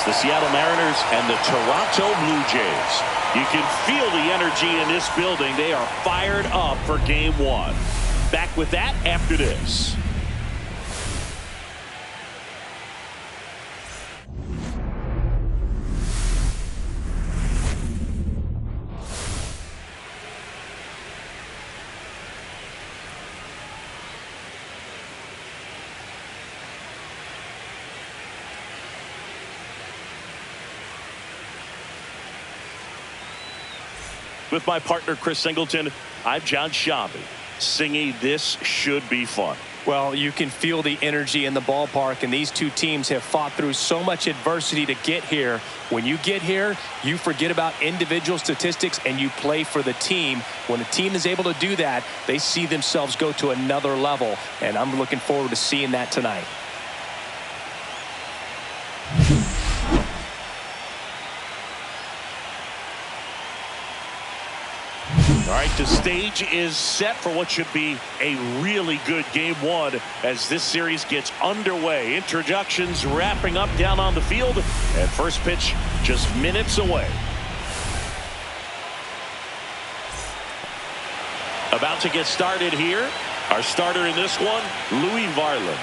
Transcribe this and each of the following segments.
It's the Seattle Mariners and the Toronto Blue Jays. You can feel the energy in this building. They are fired up for game one. Back with that after this. With my partner, Chris Singleton, I'm John Shabby. Singy, this should be fun. Well, you can feel the energy in the ballpark, and these two teams have fought through so much adversity to get here. When you get here, you forget about individual statistics and you play for the team. When a team is able to do that, they see themselves go to another level, and I'm looking forward to seeing that tonight. All right, the stage is set for what should be a really good game one as this series gets underway. Introductions wrapping up down on the field, and first pitch just minutes away. About to get started here. Our starter in this one, Louis Varland.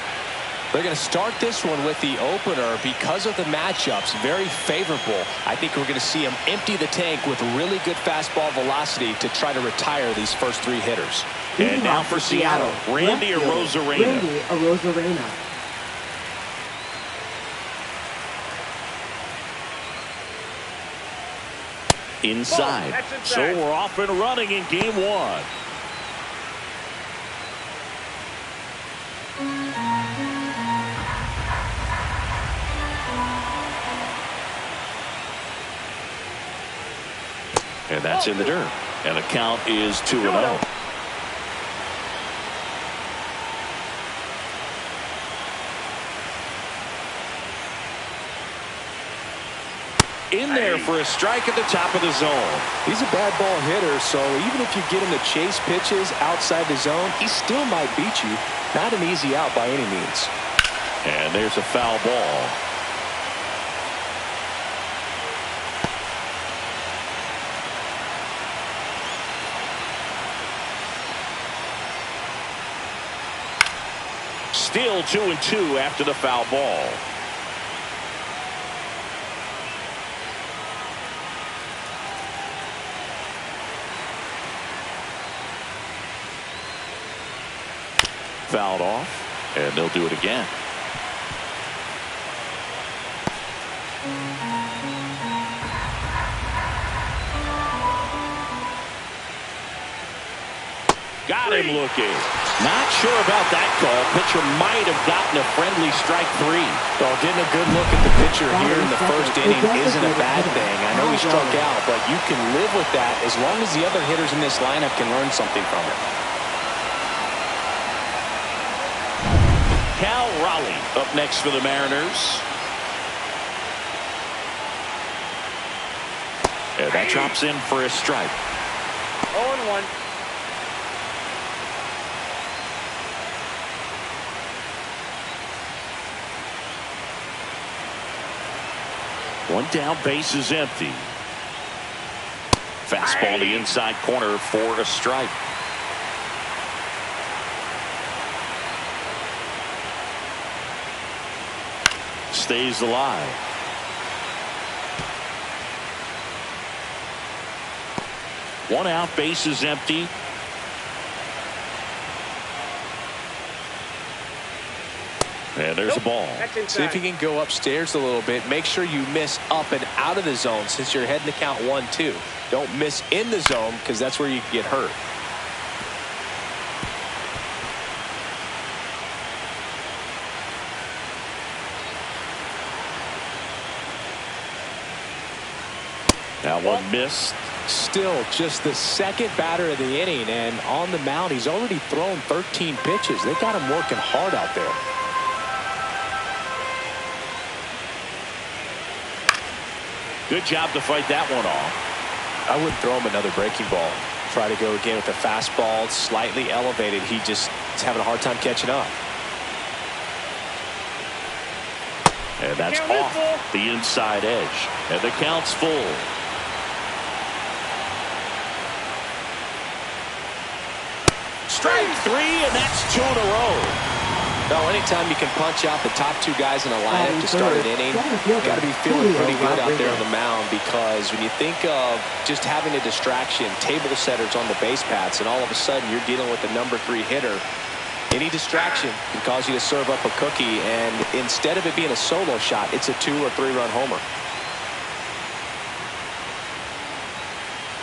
They're going to start this one with the opener because of the matchups. Very favorable. I think we're going to see him empty the tank with really good fastball velocity to try to retire these first three hitters. And now for Seattle, Randy Arozarena. Inside. So we're off and running in game one. And that's in the dirt. And the count is 2-0. In there for a strike at the top of the zone. He's a bad ball hitter, so even if you get him to chase pitches outside the zone, he still might beat you. Not an easy out by any means. And there's a foul ball. Still 2-2 after the foul ball. Fouled off, and they'll do it again. Got him looking. Not sure about that call. Pitcher might have gotten a friendly strike three. Well, getting a good look at the pitcher here in the first inning isn't a bad thing. I know he struck out, but you can live with that as long as the other hitters in this lineup can learn something from it. Cal Raleigh up next for the Mariners. And that drops in for a strike. 0-1. One down, base is empty. Fastball the inside corner for a strike. Stays alive. One out, base is empty. And there's a ball. See if you can go upstairs a little bit. Make sure you miss up and out of the zone since you're heading to count 1-2. Don't miss in the zone because that's where you can get hurt. That one missed. Still just the second batter of the inning, and on the mound he's already thrown 13 pitches. They got him working hard out there. Good job to fight that one off. I wouldn't throw him another breaking ball. Try to go again with the fastball slightly elevated. He just is having a hard time catching up. And that's off the inside edge. And the count's full. Strike three, and that's 2 in a row. Well, anytime you can punch out the top two guys in a lineup to start an inning, you've got to be feeling pretty good out there on the mound, because when you think of just having a distraction, table setters on the base paths, and all of a sudden you're dealing with the number 3 hitter, any distraction can cause you to serve up a cookie, and instead of it being a solo shot, it's a 2 or 3 run homer.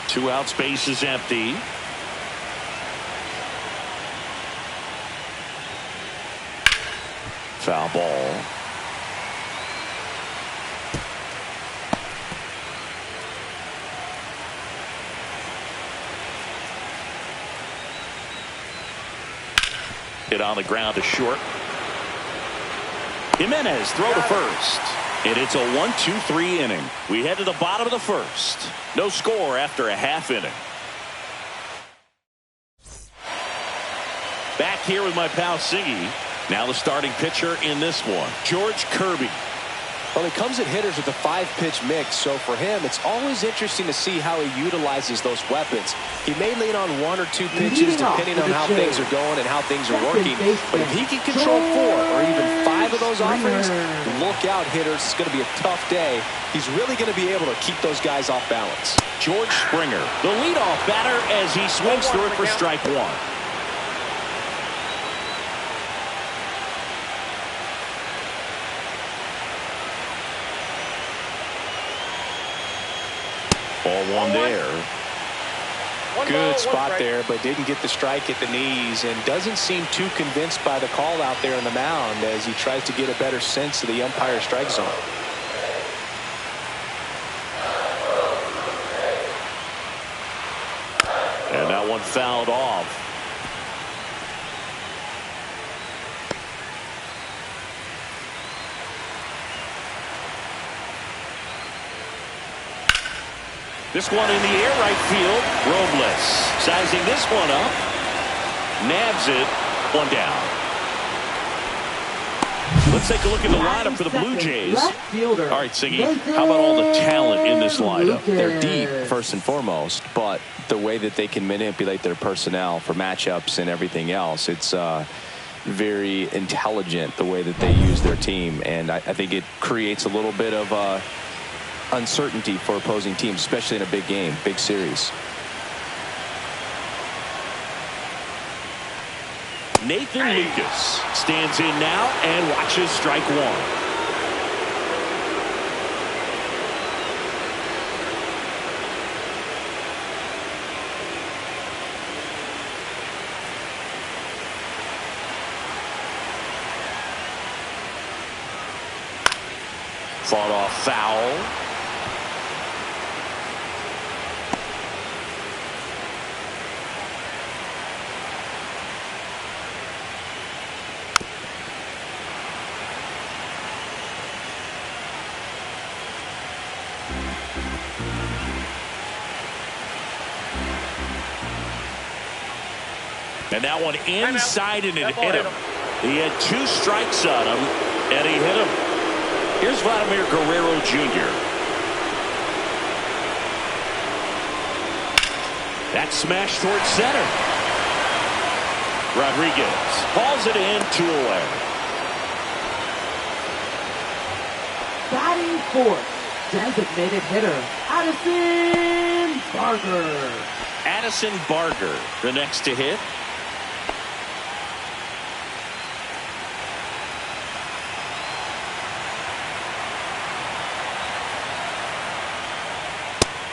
2 out, space is empty. Foul ball. Hit on the ground to short. Jimenez throw to first. And it's a 1-2-3 inning. We head to the bottom of the first. No score after a half inning. Back here with my pal Siggy. Now the starting pitcher in this one, George Kirby. Well, he comes at hitters with a 5-pitch mix, so for him, it's always interesting to see how he utilizes those weapons. He may lean on 1 or 2 pitches depending on how things are going and how things are working, but if he can control 4 or even 5 of those offerings, look out, hitters. It's going to be a tough day. He's really going to be able to keep those guys off balance. George Springer, the leadoff batter, as he swings through it for strike 1. Ball 1 there. Good spot there, but didn't get the strike at the knees, and doesn't seem too convinced by the call out there on the mound as he tries to get a better sense of the umpire strike zone. And that one fouled off. This one in the air, right field. Robles sizing this one up. Nabs it. 1 down. Let's take a look at the lineup for the Blue Jays. All right, Siggy, how about all the talent in this lineup? They're deep, first and foremost, but the way that they can manipulate their personnel for matchups and everything else, it's very intelligent the way that they use their team, and I think it creates a little bit of uncertainty for opposing teams, especially in a big game, big series. Nathan Lucas stands in now and watches strike 1. Fought off foul. And that one inside, and it hit him. He had 2 strikes on him, and he hit him. Here's Vladimir Guerrero Jr. That smash towards center. Rodriguez hauls it in, 2 away. Batting fourth, designated hitter, Addison Barger. Addison Barger, the next to hit.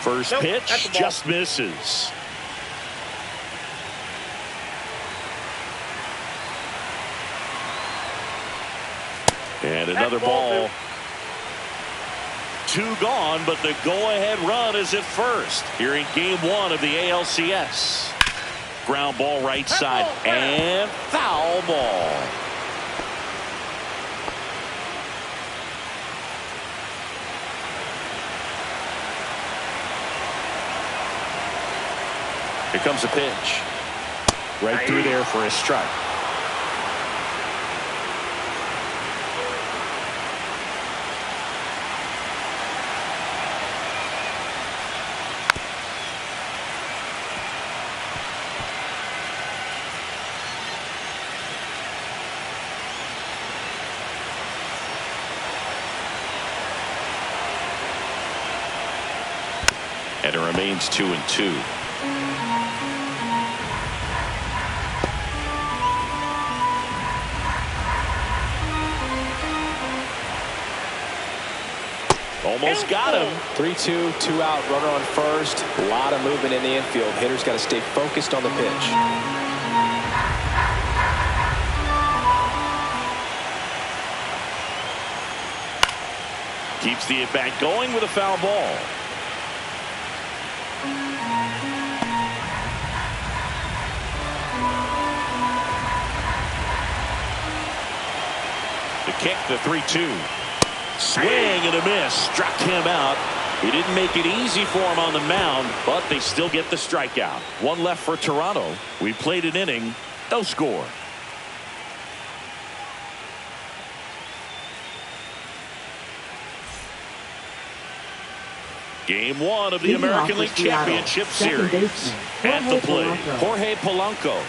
First pitch just misses. And another ball. 2 gone, but the go-ahead run is at first here in game 1 of the ALCS. Ground ball right side and foul ball. Here comes a pitch. Right through there for a strike. remains 2-2. Almost got him. 3-2, 2 out, runner on first. A lot of movement in the infield. Hitter's got to stay focused on the pitch. Keeps the at-bat going with a foul ball. The kick, the 3-2. Swing and a miss. Struck him out. He didn't make it easy for him on the mound, but they still get the strikeout. One left for Toronto. We played an inning. No score. Game 1 of the American League Championship Series. At the plate, Jorge Polanco.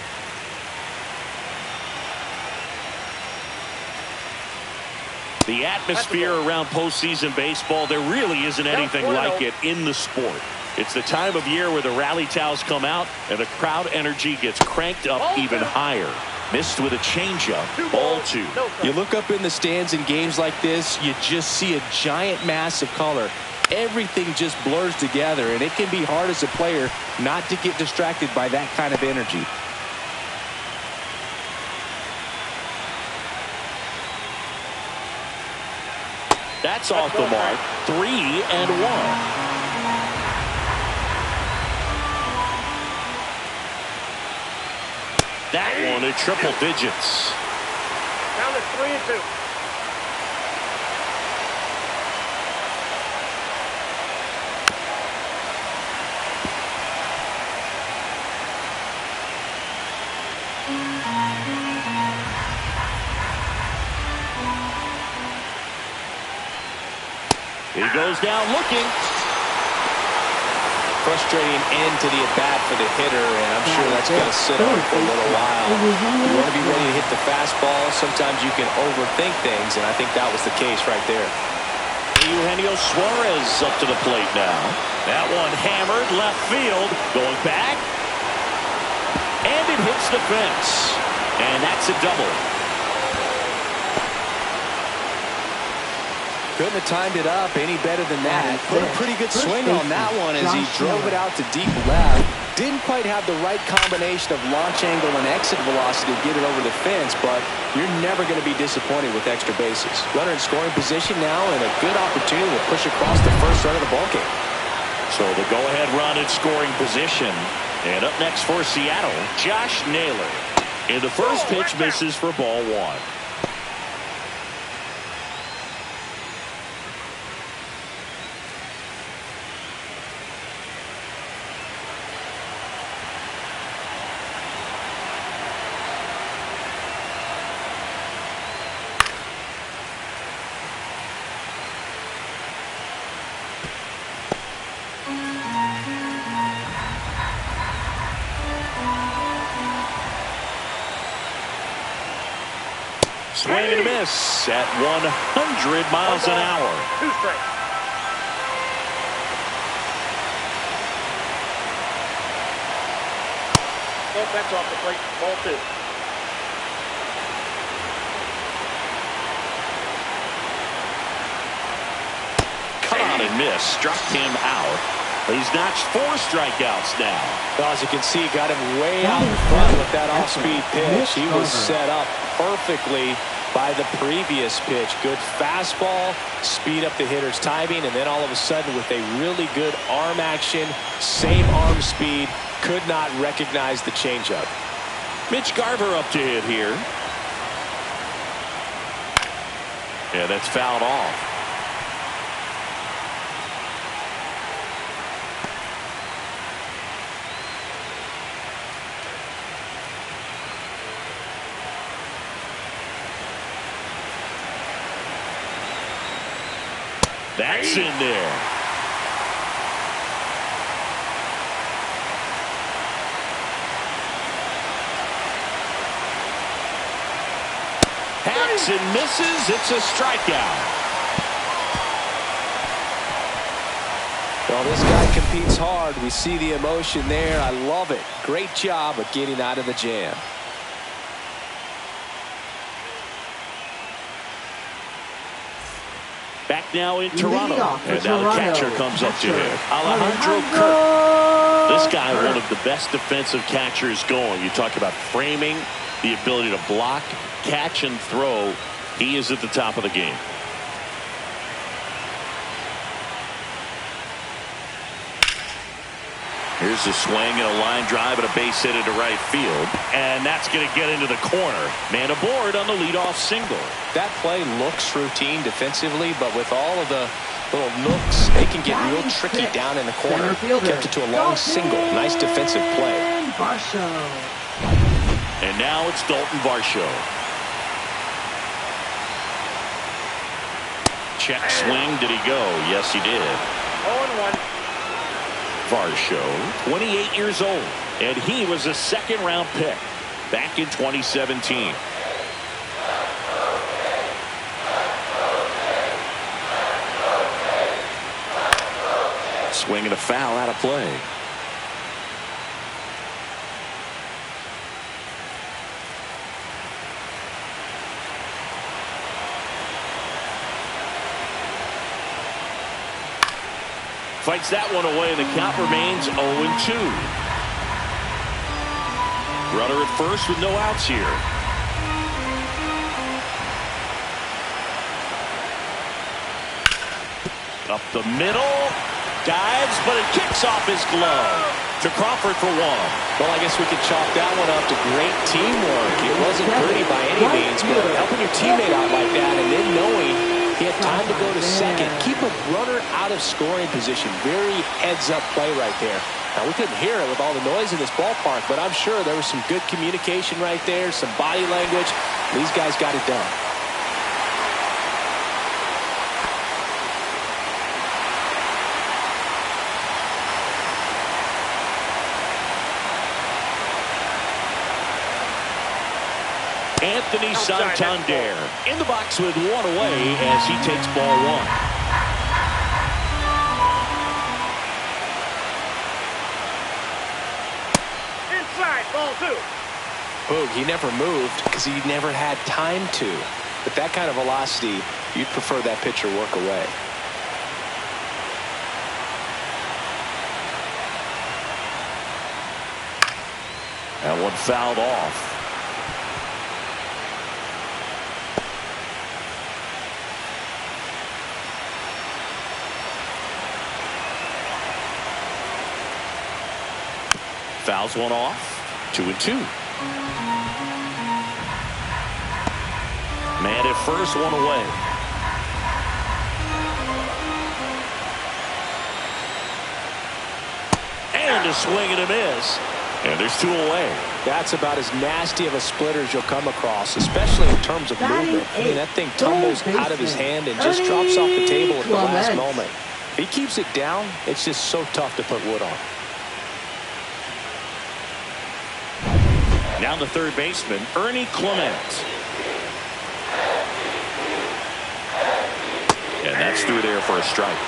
The atmosphere around postseason baseball, there really isn't anything like it in the sport. It's the time of year where the rally towels come out and the crowd energy gets cranked up even higher. Missed with a changeup. Ball 2. You look up in the stands in games like this, you just see a giant mass of color. Everything just blurs together, and it can be hard as a player not to get distracted by that kind of energy. That's off the mark. 3-1. That one at triple digits. Down to 3-2. He goes down looking. Frustrating end to the at-bat for the hitter, and I'm sure that's going to sit on for a little while. You want to be ready to hit the fastball. Sometimes you can overthink things, and I think that was the case right there. Eugenio Suarez up to the plate now. That one hammered left field. Going back. And it hits the fence. And that's a double. Couldn't have timed it up any better than that. Put a pretty good swing on that one as he drove it out to deep left. Didn't quite have the right combination of launch angle and exit velocity to get it over the fence, but you're never going to be disappointed with extra bases. Runner in scoring position now and a good opportunity to push across the first run of the ballgame. So the go-ahead run in scoring position. And up next for Seattle, Josh Naylor. And the first pitch misses for ball 1. Swing and a miss at 100 miles an hour. 2 strikes. Well, that's off the plate. Ball 2. Caught and missed. Struck him out. He's notched 4 strikeouts now. Well, as you can see, got him way out in front with that off-speed pitch. He was set up perfectly by the previous pitch. Good fastball, speed up the hitter's timing, and then all of a sudden with a really good arm action, same arm speed, could not recognize the changeup. Mitch Garver up to hit here. Yeah, that's fouled off. That's in there. Hacks and misses. It's a strikeout. Well, this guy competes hard. We see the emotion there. I love it. Great job of getting out of the jam. Back now in Toronto. And now the catcher comes up to him. Alejandro Kirk. This guy, one of the best defensive catchers going. You talk about framing, the ability to block, catch, and throw. He is at the top of the game. Here's a swing and a line drive and a base hit into right field. And that's going to get into the corner. Man aboard on the leadoff single. That play looks routine defensively, but with all of the little nooks, they can get real tricky down in the corner. Kept it to a long single. Nice defensive play. And now it's Dalton Varsho. Check swing. Did he go? Yes, he did. 0-1. Varsho, 28 years old, and he was a second-round pick back in 2017. Swing and a foul out of play. Fights that one away. The count remains 0-2. Runner at first with no outs here. Up the middle. Dives, but it kicks off his glove to Crawford for one. Well, I guess we could chalk that one up to great teamwork. It wasn't pretty by any means, but helping your teammate out like that and then knowing he had time to go to second. Keep a runner out of scoring position. Very heads-up play right there. Now, we couldn't hear it with all the noise in this ballpark, but I'm sure there was some good communication right there, some body language. These guys got it done. Anthony Santander in the box with one away as he takes ball one. Inside, ball two. Boog, he never moved because he never had time to. But that kind of velocity, you'd prefer that pitcher work away. That one fouled off. Fouls one off. 2-2. Man at first, one away. And a swing and a miss. And there's two away. That's about as nasty of a splitter as you'll come across, especially in terms of movement. I mean, that thing tumbles out of his hand and just drops off the table at the last moment. If he keeps it down, it's just so tough to put wood on. Now the third baseman, Ernie Clement. And that's through there for a strike.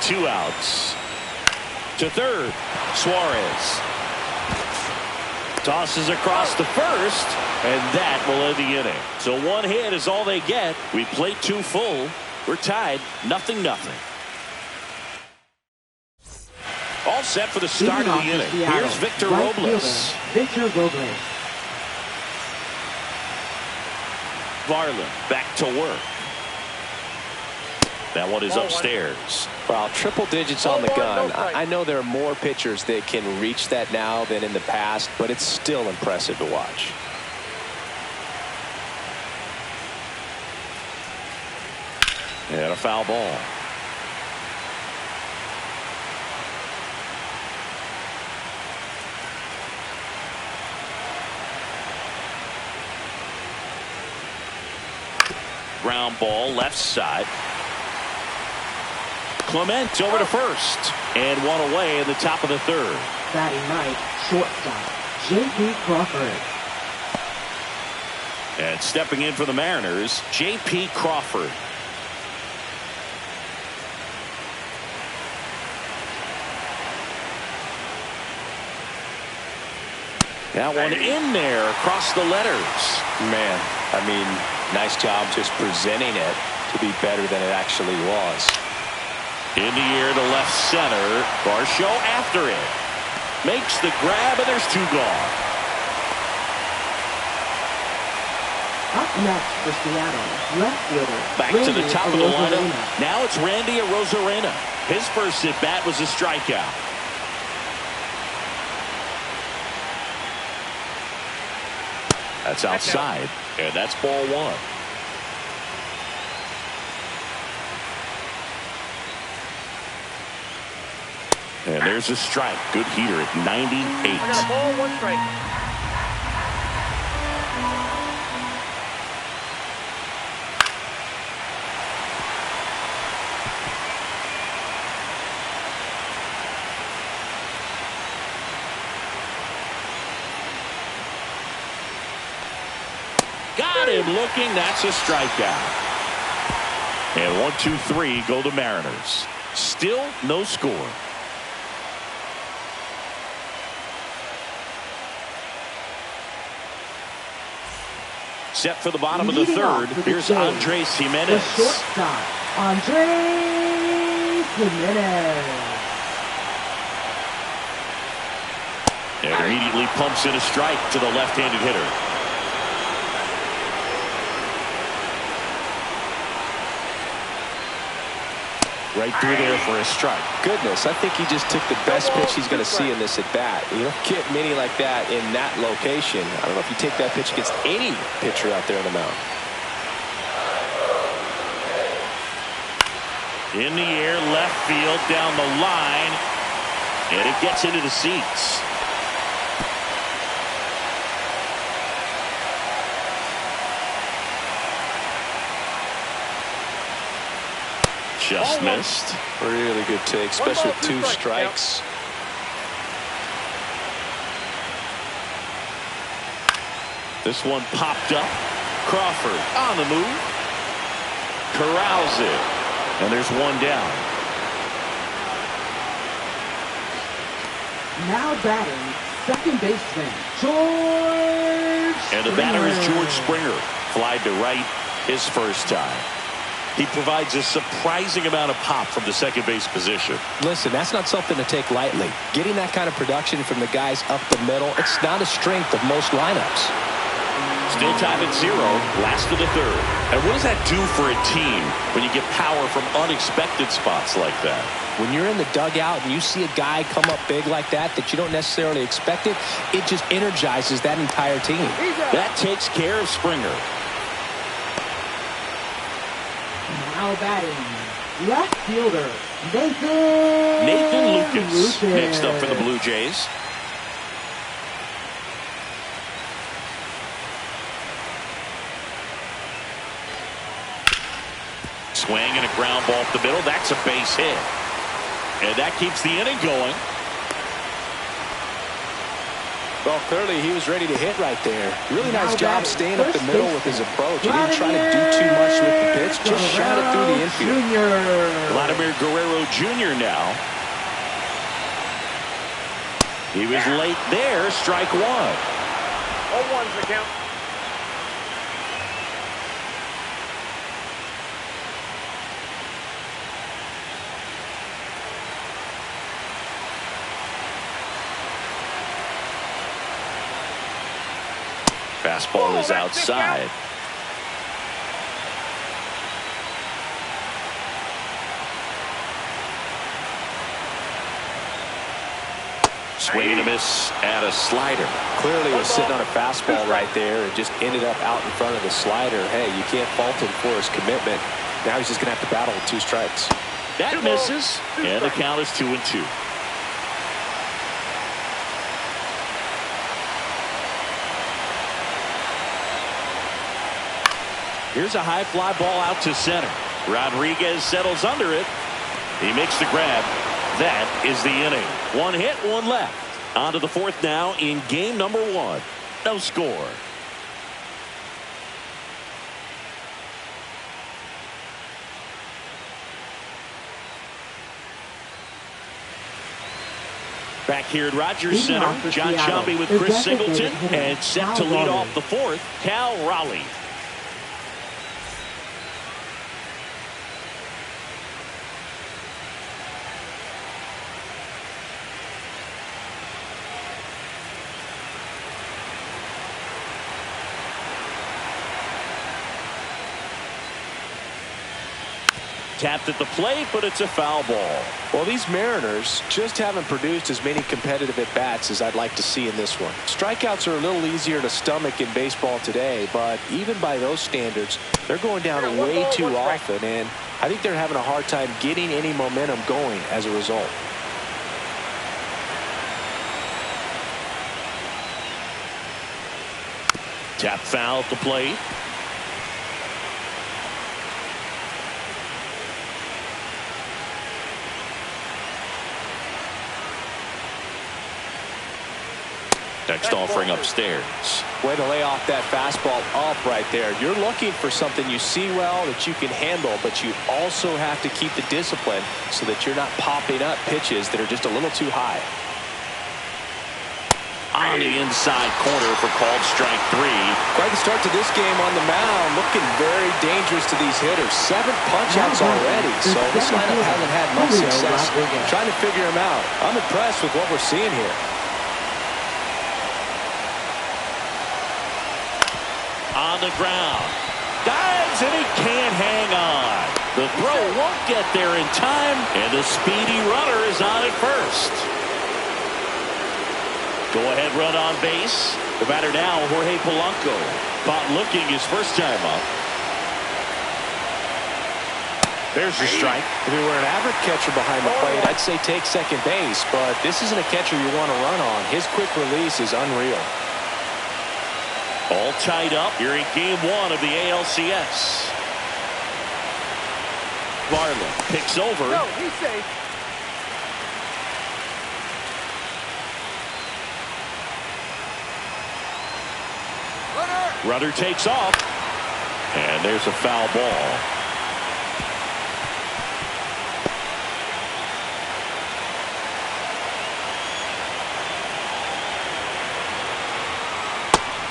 Two outs. To third, Suarez. Tosses across the first, and that will end the inning. So one hit is all they get. We played two full. We're tied, 0-0. All set for the start of the inning. Here's Victor Robles. Victor Robles. Varland back to work. That one is upstairs. Well, triple digits on the gun. I know there are more pitchers that can reach that now than in the past, but it's still impressive to watch. And a foul ball. ground ball left side. Clement over to first. And one away in the top of the third. Batting ninth, shortstop, J.P. Crawford. And stepping in for the Mariners, J.P. Crawford. That one in there across the letters. Man, I mean, nice job just presenting it to be better than it actually was. In the air to left center. Varsho after it. Makes the grab, and there's two gone. Up next for Seattle, left fielder. Back to the top of the lineup. Now it's Randy Arozarena. His first at bat was a strikeout. That's outside, and that's ball one. And there's a strike. Good heater at 98. I got a ball, one strike. Got him looking. That's a strikeout. And 1-2-3 go the Mariners. Still no score. Set for the bottom of the third. Here's Andres Jimenez. The shortstop, Andres Jimenez. And immediately pumps in a strike to the left-handed hitter. Right through there for a strike. Goodness, I think he just took the best pitch he's going to see in this at-bat. You don't get many like that in that location. I don't know if you take that pitch against any pitcher out there on the mound. In the air, left field, down the line. And it gets into the seats. Just missed. Really good take, especially with two strikes. This one popped up. Crawford on the move. Corrals it. And there's one down. Now batting, second baseman, George And the batter is George Springer. Flied to right his first time. He provides a surprising amount of pop from the second base position. Listen, that's not something to take lightly. Getting that kind of production from the guys up the middle, it's not a strength of most lineups. Still tied at 0, last of the third. And what does that do for a team when you get power from unexpected spots like that? When you're in the dugout and you see a guy come up big like that you don't necessarily expect it just energizes that entire team. That takes care of Springer. Now batting, left fielder, Nathan Lucas. Next up for the Blue Jays. Swing and a ground ball up the middle. That's a base hit. And that keeps the inning going. Well, clearly he was ready to hit right there. Really nice job staying up the middle with his approach. He didn't try to do too much with the pitch, just shot it through the infield. Vladimir Guerrero Jr. now. He was late there. Strike one. 0-1's the count. Fastball is outside. Swing and a miss at a slider. Clearly he was sitting on a fastball right there and just ended up out in front of the slider. Hey, you can't fault him for his commitment. Now he's just going to have to battle with two strikes. That misses, and the count is 2-2. Here's a high fly ball out to center. Rodriguez settles under it. He makes the grab. That is the inning. One hit, one left. On to the fourth now in game number 1. No score. Back here at Rogers Center, John Shelby with Chris Singleton, and set to lead off the fourth, Cal Raleigh. Tapped at the plate, but it's a foul ball. Well, these Mariners just haven't produced as many competitive at-bats as I'd like to see in this one. Strikeouts are a little easier to stomach in baseball today, but even by those standards, they're going down way too often, and I think they're having a hard time getting any momentum going as a result. Tap foul at the plate. Next offering upstairs. Way to lay off that fastball up right there. You're looking for something you see well that you can handle, but you also have to keep the discipline so that you're not popping up pitches that are just a little too high. On the inside corner for called strike 3. Quite the start to this game on the mound. Looking very dangerous to these hitters. 7 punch-outs already, so this lineup hasn't had much success trying to figure him out. I'm impressed with what we're seeing here. On the ground. Dives, and he can't hang on. The throw won't get there in time, and the speedy runner is on at first. Go-ahead run on base. The batter now, Jorge Polanco. Caught looking his first time up. There's the strike. If he were an average catcher behind the plate, I'd say take second base, but this isn't a catcher you want to run on. His quick release is unreal. All tied up here in game 1 of the ALCS. Barlow picks over. No, he's safe. Runner takes off. And there's a foul ball.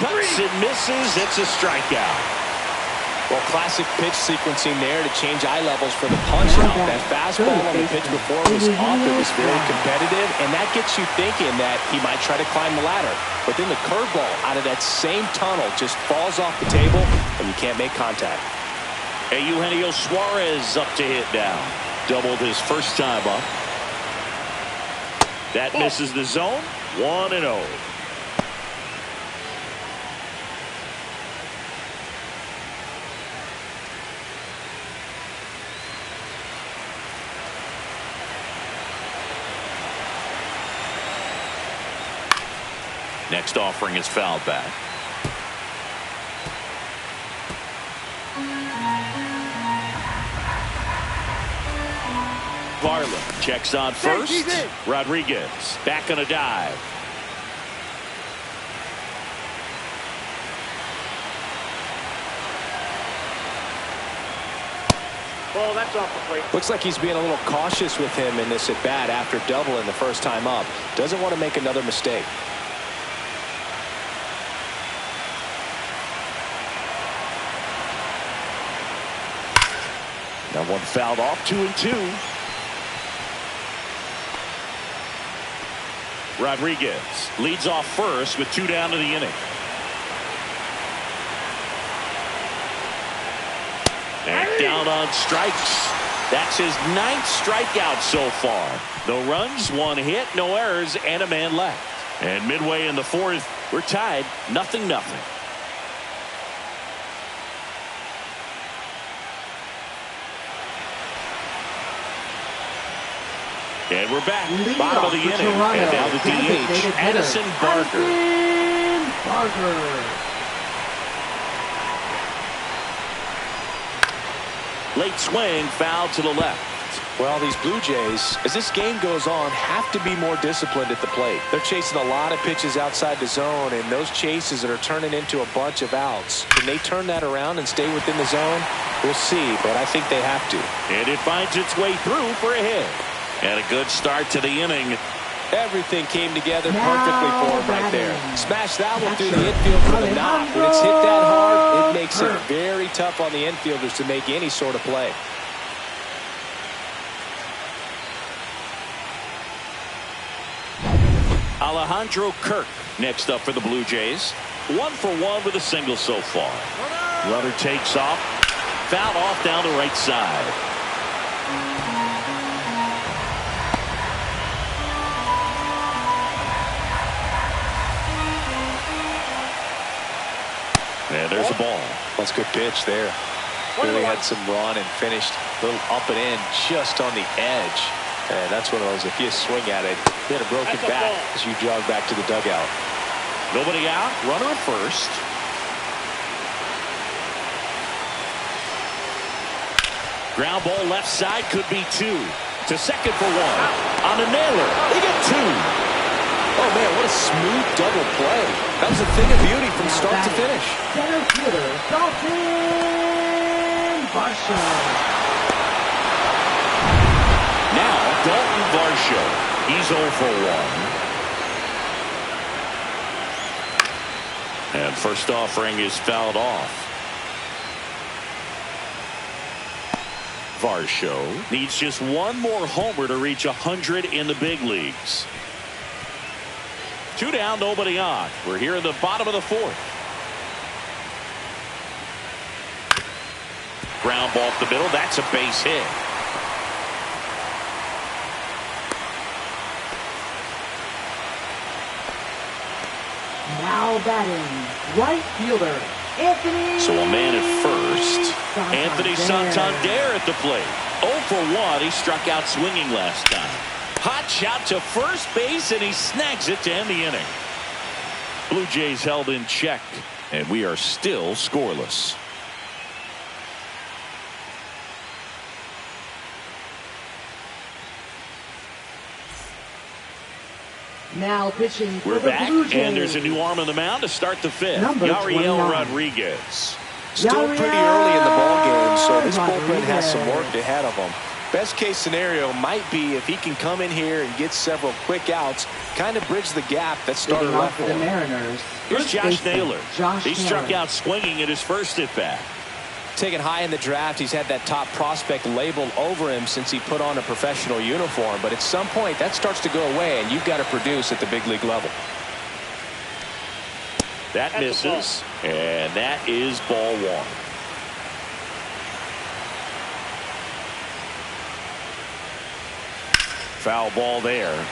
Cuts and misses. It's a strikeout. Well, classic pitch sequencing there to change eye levels for the punch out. That fastball on the pitch before was off. It was very competitive, and that gets you thinking that he might try to climb the ladder. But then the curveball out of that same tunnel just falls off the table, and you can't make contact. Eugenio Suarez up to hit now. Doubled his first time up. That misses the zone. 1-0. Next offering is fouled back. Barlow checks on first. Rodriguez back on a dive. Ball, that's off the plate. Looks like he's being a little cautious with him in this at bat after doubling the first time up. Doesn't want to make another mistake. Now one fouled off. 2-2. Rodriguez leads off first with 2 down to the inning. And down on strikes. That's his 9th strikeout so far. No runs, 1 hit, no errors, and a man left. And midway in the 4th, we're tied 0-0. And we're back. Bottom of the inning. And now the DH, Addison Barker. Late swing, foul to the left. Well, these Blue Jays, as this game goes on, have to be more disciplined at the plate. They're chasing a lot of pitches outside the zone, and those chases that are turning into a bunch of outs. Can they turn that around and stay within the zone? We'll see, but I think they have to. And it finds its way through for a hit. And a good start to the inning. Everything came together perfectly for him right there. Smash that one through the infield for the knock. When it's hit that hard, it makes it very tough on the infielders to make any sort of play. Alejandro Kirk next up for the Blue Jays. 1 for 1 with a single so far. Runner takes off. Foul off down the right side. And there's a ball. That's a good pitch there. Really had some run and finished a little up and in just on the edge. And that's one of those, if you swing at it, hit a broken back as you jog back to the dugout. Nobody out. Runner at first. Ground ball left side, could be 2. To second for 1. On a nailer. They get 2. Oh, man, what a smooth double play. That was a thing of beauty from start to finish. Center fielder, Dalton Varsho. Now, Dalton Varsho. He's 0 for 1. And first offering is fouled off. Varsho needs just one more homer to reach 100 in the big leagues. 2 down, nobody on. We're here in the bottom of the 4th. Ground ball up the middle. That's a base hit. Now batting, right fielder, Anthony. So a man at first. Anthony Santander at the plate. 0 for 1. He struck out swinging last time. Hot shot to first base, and he snags it to end the inning. Blue Jays held in check, and we are still scoreless. Now pitching for We're the back, Blue Jays. and there's a new arm on the mound to start the 5th. Number Yariel 29. Rodriguez. Still pretty early in the ball game, so this bullpen has some work ahead of them. Best case scenario might be if he can come in here and get several quick outs, kind of bridge the gap that started left for for the him. Mariners. Here's Josh Naylor. He struck Naylor. out swinging at his first at bat. Taken high in the draft, he's had that top prospect label over him since he put on a professional uniform, but at some point that starts to go away, and you've got to produce at the big league level. That misses, and that is ball 1. Foul ball there.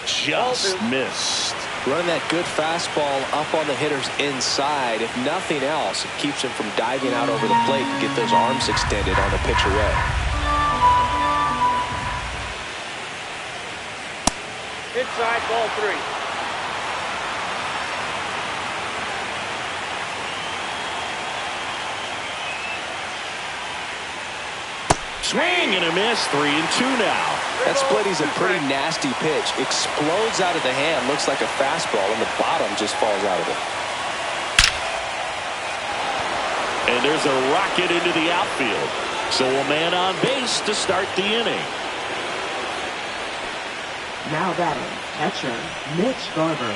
Just missed. Running that good fastball up on the hitter's inside. If nothing else, it keeps him from diving out over the plate and get those arms extended on the pitcher red. Inside, ball 3. Swing and a miss. 3-2 now. That split is a pretty nasty pitch. Explodes out of the hand. Looks like a fastball, and the bottom just falls out of it. And there's a rocket into the outfield. So a man on base to start the inning. Now batting, catcher, Mitch Garver.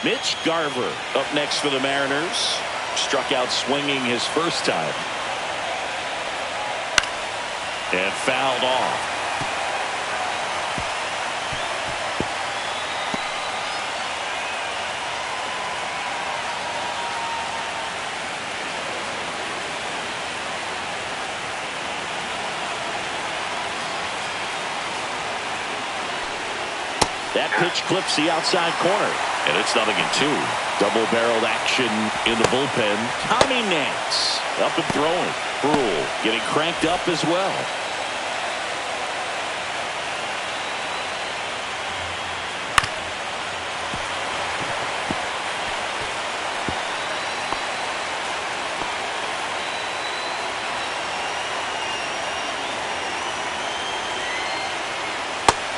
Mitch Garver up next for the Mariners. Struck out swinging his first time. And fouled off. That pitch clips the outside corner, and it's 0-2. Double-barreled action in the bullpen. Tommy Nance up and throwing. Brule getting cranked up as well.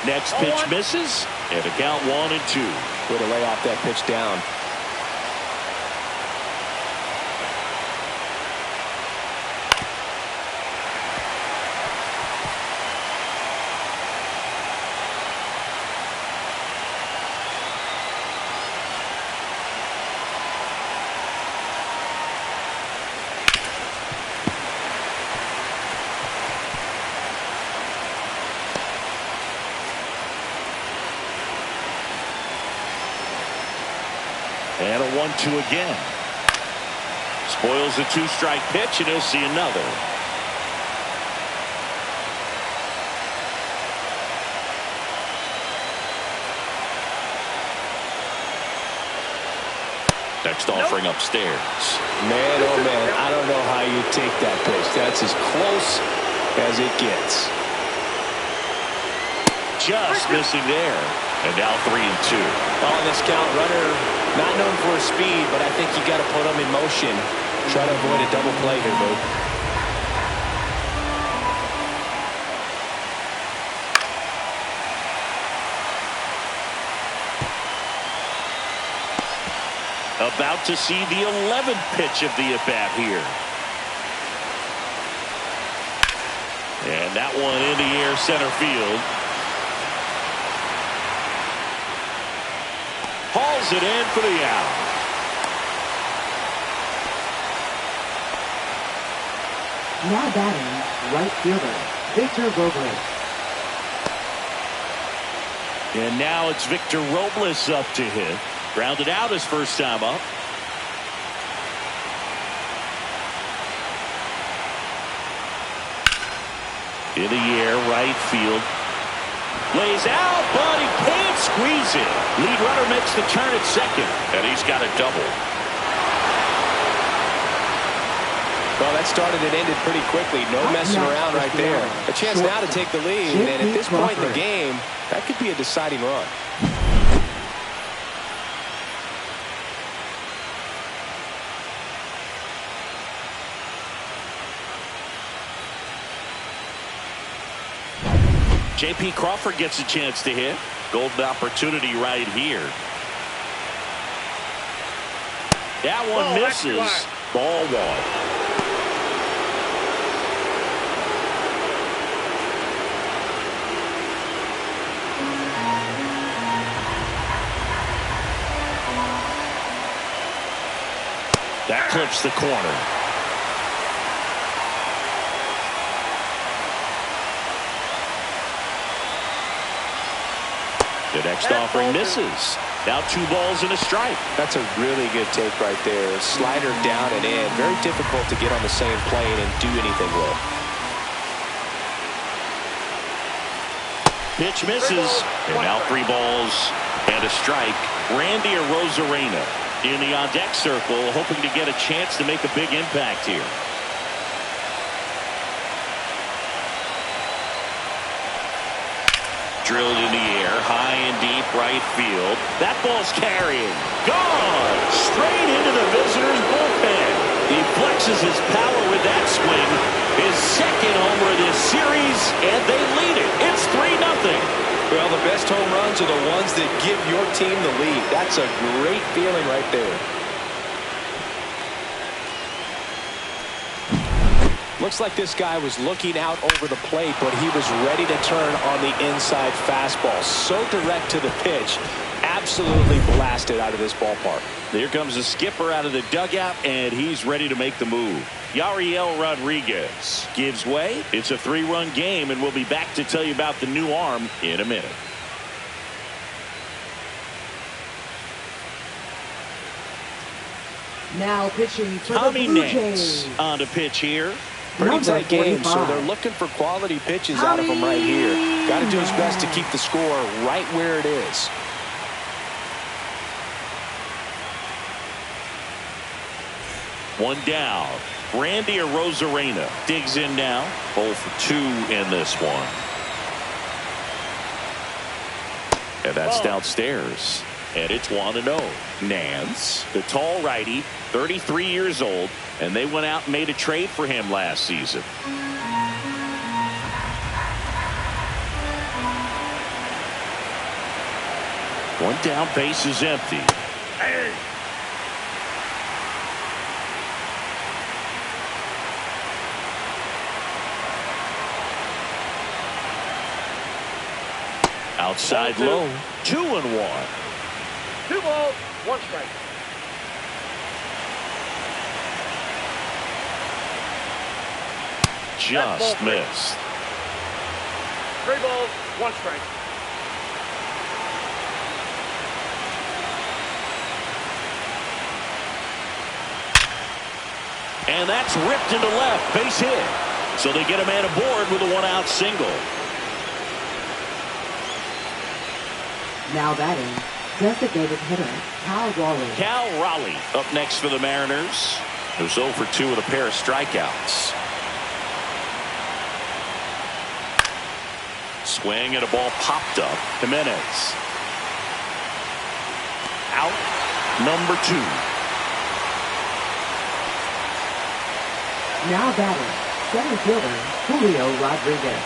Next pitch misses, and a count 1-2. Way to lay off that pitch down. And a 1-2 again. Spoils the 2-strike pitch, and he'll see another. Next offering upstairs. Man, oh man, I don't know how you take that pitch. That's as close as it gets. Just missing there. And now 3-2. On this count, runner not known for his speed, but I think you got to put him in motion. Try to avoid a double play here, Boo. About to see the 11th pitch of the at-bat here. And that one in the air center field. Hauls it in for the out. Now batting, right fielder, Victor Robles. And now it's Victor Robles up to hit. Grounded out his first time up. In the air, right field. Lays out, but he can't squeeze it. Lead runner makes the turn at second, and he's got a double. Well, that started and ended pretty quickly. No messing around right there. A chance now to take the lead, and at this point in the game, that could be a deciding run. J.P. Crawford gets a chance to hit. Golden opportunity right here. That one misses. Ball 1. That clips the corner. The next offering misses. Now 2 balls and a strike. That's a really good take right there. Slider down and in. Very difficult to get on the same plane and do anything with. Pitch misses. And now 3 balls and a strike. Randy Arozarena in the on-deck circle, hoping to get a chance to make a big impact here. Drilled in the air, high and deep right field. That ball's carrying. Gone! Straight into the visitor's bullpen. He flexes his power with that swing. His second homer of this series, and they lead it. It's 3-0. Well, the best home runs are the ones that give your team the lead. That's a great feeling right there. Looks like this guy was looking out over the plate, but he was ready to turn on the inside fastball. So direct to the pitch. Absolutely blasted out of this ballpark. Here comes the skipper out of the dugout, and he's ready to make the move. Yariel Rodriguez gives way. It's a 3-run game, and we'll be back to tell you about the new arm in a minute. Now pitching for Tommy the Blue Nance Jays. on to pitch here. Pretty Number tight game, so 45. they're looking for quality pitches out of him right here. Got to do his best to keep the score right where it is. One down. Randy Arozarena digs in now. 0 for 2 in this one. And that's downstairs. And it's 1-0. Nance, the tall righty, 33 years old, and they went out and made a trade for him last season. One down, base is empty. Outside low. 2-1. 2 balls, 1 strike. Just missed. 3 balls, 1 strike. And that's ripped into left. Base hit. So they get a man aboard with a 1-out single. Now batting, designated hitter, Cal Raleigh. Cal Raleigh up next for the Mariners. Who's 0 for 2 with a pair of strikeouts. Swing and a ball popped up. Jimenez. Out. Number 2. Now batting, center fielder, Julio Rodriguez.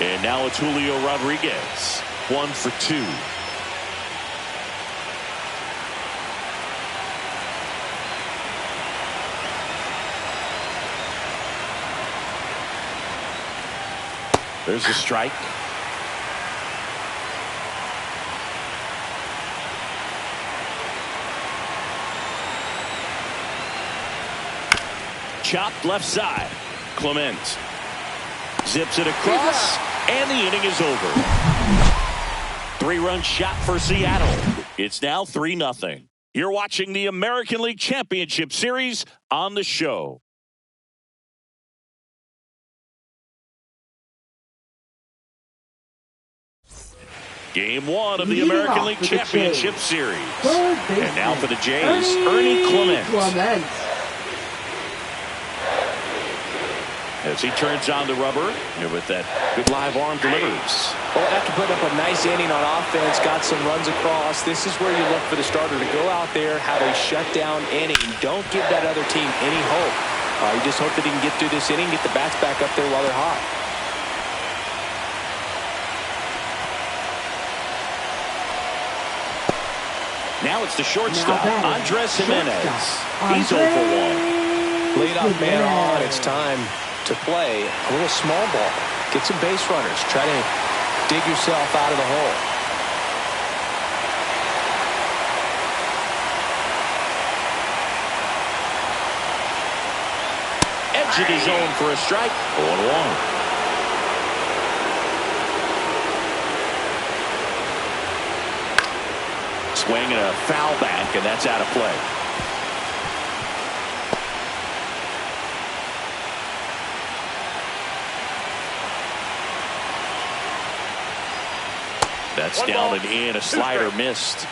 And now it's Julio Rodriguez. 1 for 2. There's a strike. Chopped left side. Clement zips it across, and the inning is over. 3-run shot for Seattle. It's now 3-0. You're watching the American League Championship Series on the show. Game 1 of the American League Championship Series. And now for the Jays, Ernie Clement. As he turns on the rubber, and with that good live arm delivers. Well, after putting up a nice inning on offense, got some runs across, this is where you look for the starter to go out there, have a shutdown inning. Don't give that other team any hope. You just hope that he can get through this inning, get the bats back up there while they're hot. Now it's the shortstop, Andres Jimenez. He's 0 for 1. Leadoff man on. It's time to play a little small ball. Get some base runners. Try to dig yourself out of the hole. Edge of the zone for a strike. 0-1. Swing and a foul back, and that's out of play. That's down and in. A slider missed.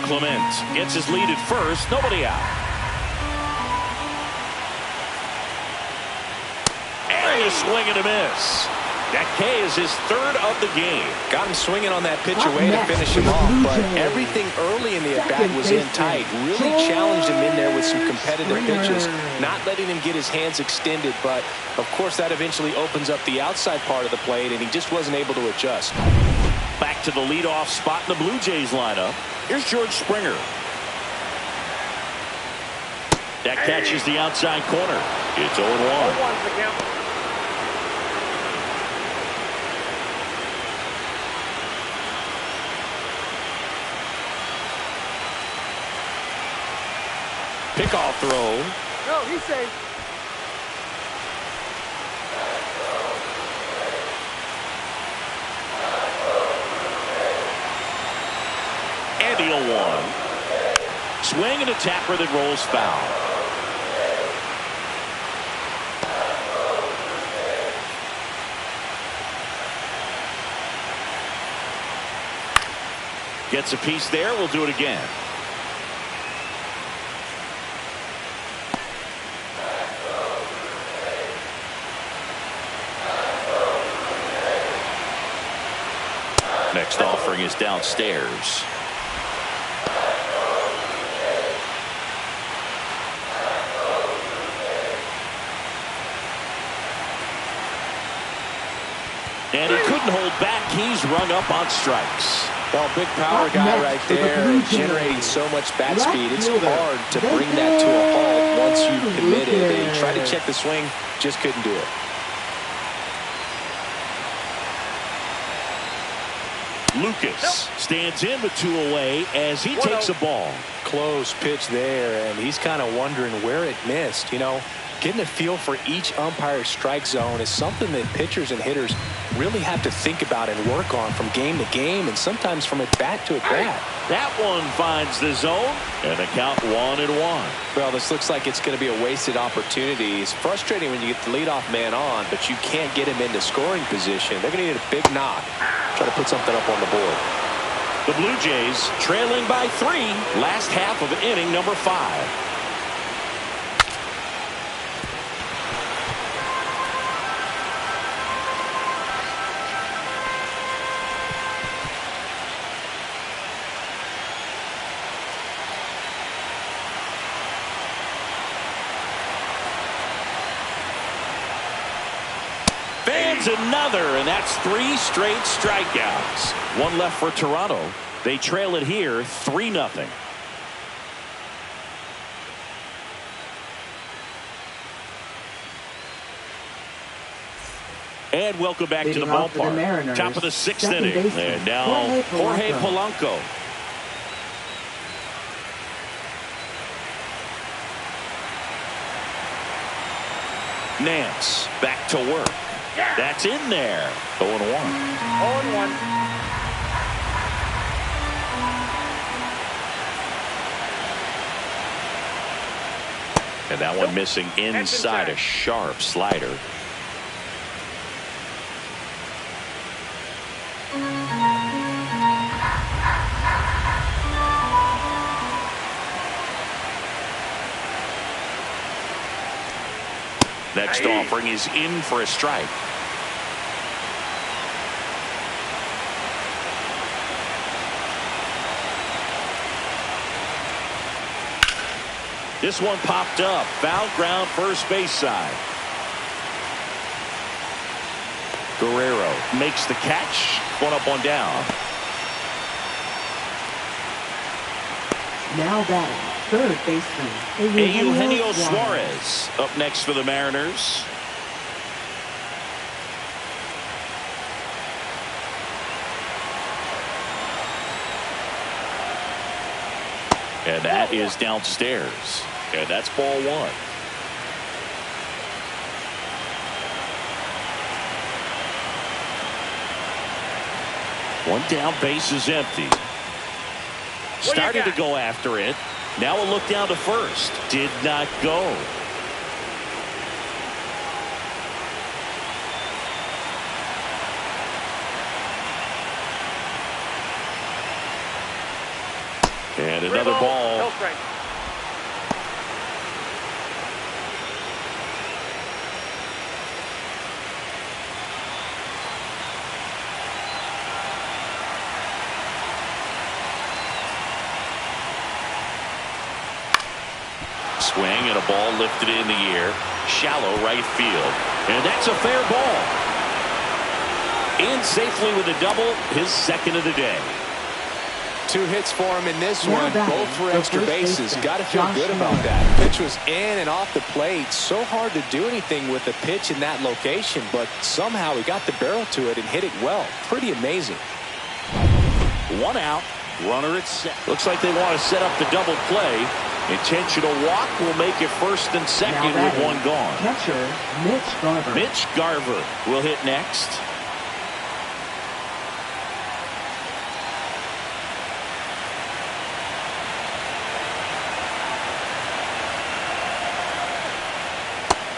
Clement gets his lead at first. Nobody out. And a swing and a miss. That K is his 3rd of the game. Got him swinging on that pitch away to finish him off, but everything early in the at-bat was in tight. Really challenged him in there with some competitive pitches, not letting him get his hands extended, but of course that eventually opens up the outside part of the plate, and he just wasn't able to adjust. Back to the leadoff spot in the Blue Jays lineup. Here's George Springer. That catches the outside corner. It's 0-1. Pickoff throw. No, he's safe. And the 0-1. Swing and a tapper that rolls foul. Gets a piece there. We'll do it again. Next offering is downstairs. And he couldn't hold back. He's rung up on strikes. Well, big power guy right there, generating so much bat speed. It's hard to bring that to a halt once you've committed. They tried to check the swing, just couldn't do it. Lucas stands in with 2 away as he takes a ball. Close pitch there, and he's kind of wondering where it missed. You know, getting a feel for each umpire's strike zone is something that pitchers and hitters really have to think about and work on from game to game, and sometimes from at bat to at bat. That one finds the zone, and the count 1-1. Well, this looks like it's going to be a wasted opportunity. It's frustrating when you get the leadoff man on, but you can't get him into scoring position. They're going to need a big knock, try to put something up on the board. The Blue Jays trailing by 3, last half of inning number 5. Another, and that's 3 straight strikeouts. 1 left for Toronto. They trail it here 3-0. And welcome back to the ballpark. Top of the 6th inning. And now Jorge Polanco. Nance back to work. That's in there. 0-1. 0-1. And that one missing inside, a sharp slider. Next offering is in for a strike. This one popped up. Foul ground, first base side. Guerrero makes the catch. 1 up, 1 down. Now batting, third baseman Eugenio Suarez up next for the Mariners. And that is downstairs. And that's ball 1. One down, base is empty. Started to go after it. Now a look down to first. Did not go. And another ball. Swing and a ball lifted in the air. Shallow right field. And that's a fair ball. In safely with a double, his second of the day. 2 hits for him in this one, both for extra bases. Got to feel good about that. Pitch was in and off the plate. So hard to do anything with a pitch in that location, but somehow he got the barrel to it and hit it well. Pretty amazing. 1 out, runner at set. Looks like they want to set up the double play. Intentional walk will make it first and second with 1 gone. Catcher Mitch Garver. Mitch Garver will hit next.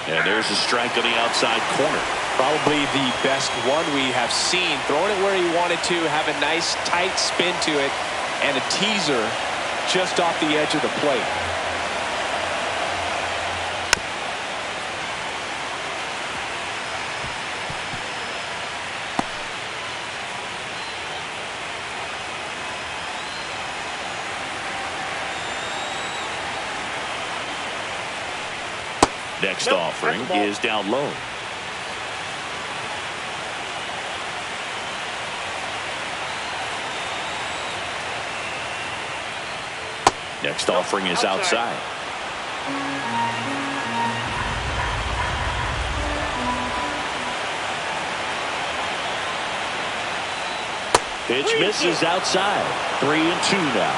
And there's a strike on the outside corner. Probably the best one we have seen. Throwing it where he wanted to, have a nice tight spin to it, and a teaser just off the edge of the plate. Next offering is down low. Next offering is outside. Pitch misses outside. 3-2 now.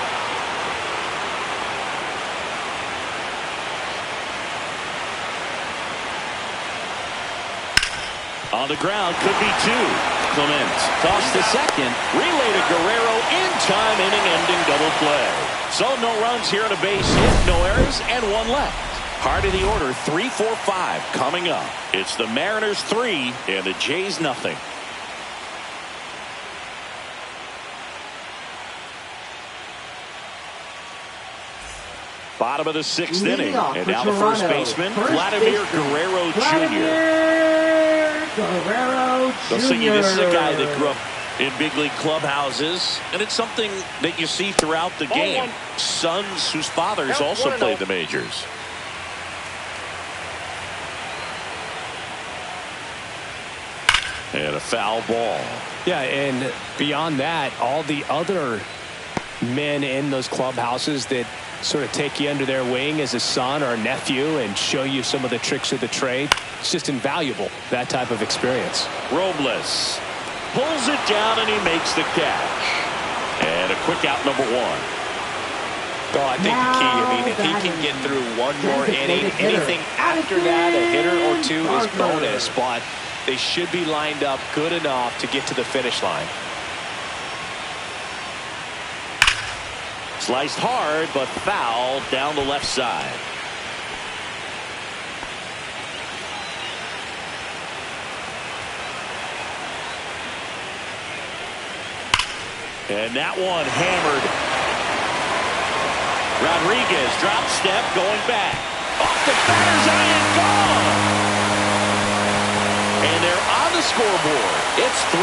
On the ground, could be two. Clement tossed to second. Relay to Guerrero in time, inning-ending double play. So no runs here on a base hit, no errors, and one left. Heart of the order, 3-4-5 coming up. It's the Mariners 3 and the Jays nothing. Bottom of the sixth inning, and now the first baseman, Vladimir Guerrero Jr. They'll sing you, this is a guy that grew up in big league clubhouses, and it's something that you see throughout the game. Sons whose fathers also played the majors. And a foul ball. Yeah, and beyond that, all the other men in those clubhouses that sort of take you under their wing as a son or a nephew and show you some of the tricks of the trade. It's just invaluable, that type of experience. Robles pulls it down and he makes the catch. And a quick out, number one. Oh, I think the key, I mean, if he can get through one more inning, anything after that, a hitter or two is bonus, but they should be lined up good enough to get to the finish line. Sliced hard, but foul down the left side. And that one hammered. Rodriguez drop step going back. Off the batter's eye and gone. And they're on the scoreboard. It's 3-1.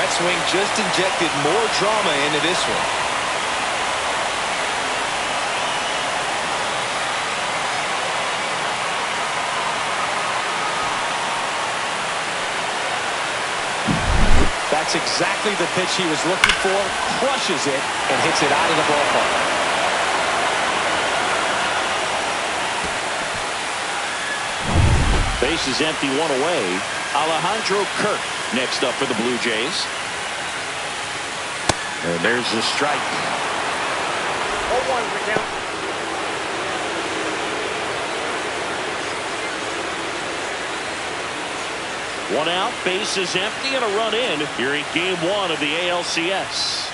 That swing just injected more drama into this one. That's exactly the pitch he was looking for. Crushes it and hits it out of the ballpark. Base is empty, one away. Alejandro Kirk next up for the Blue Jays. And there's the strike. 0-1 for count. One out, base is empty, and a run in here in game one of the ALCS.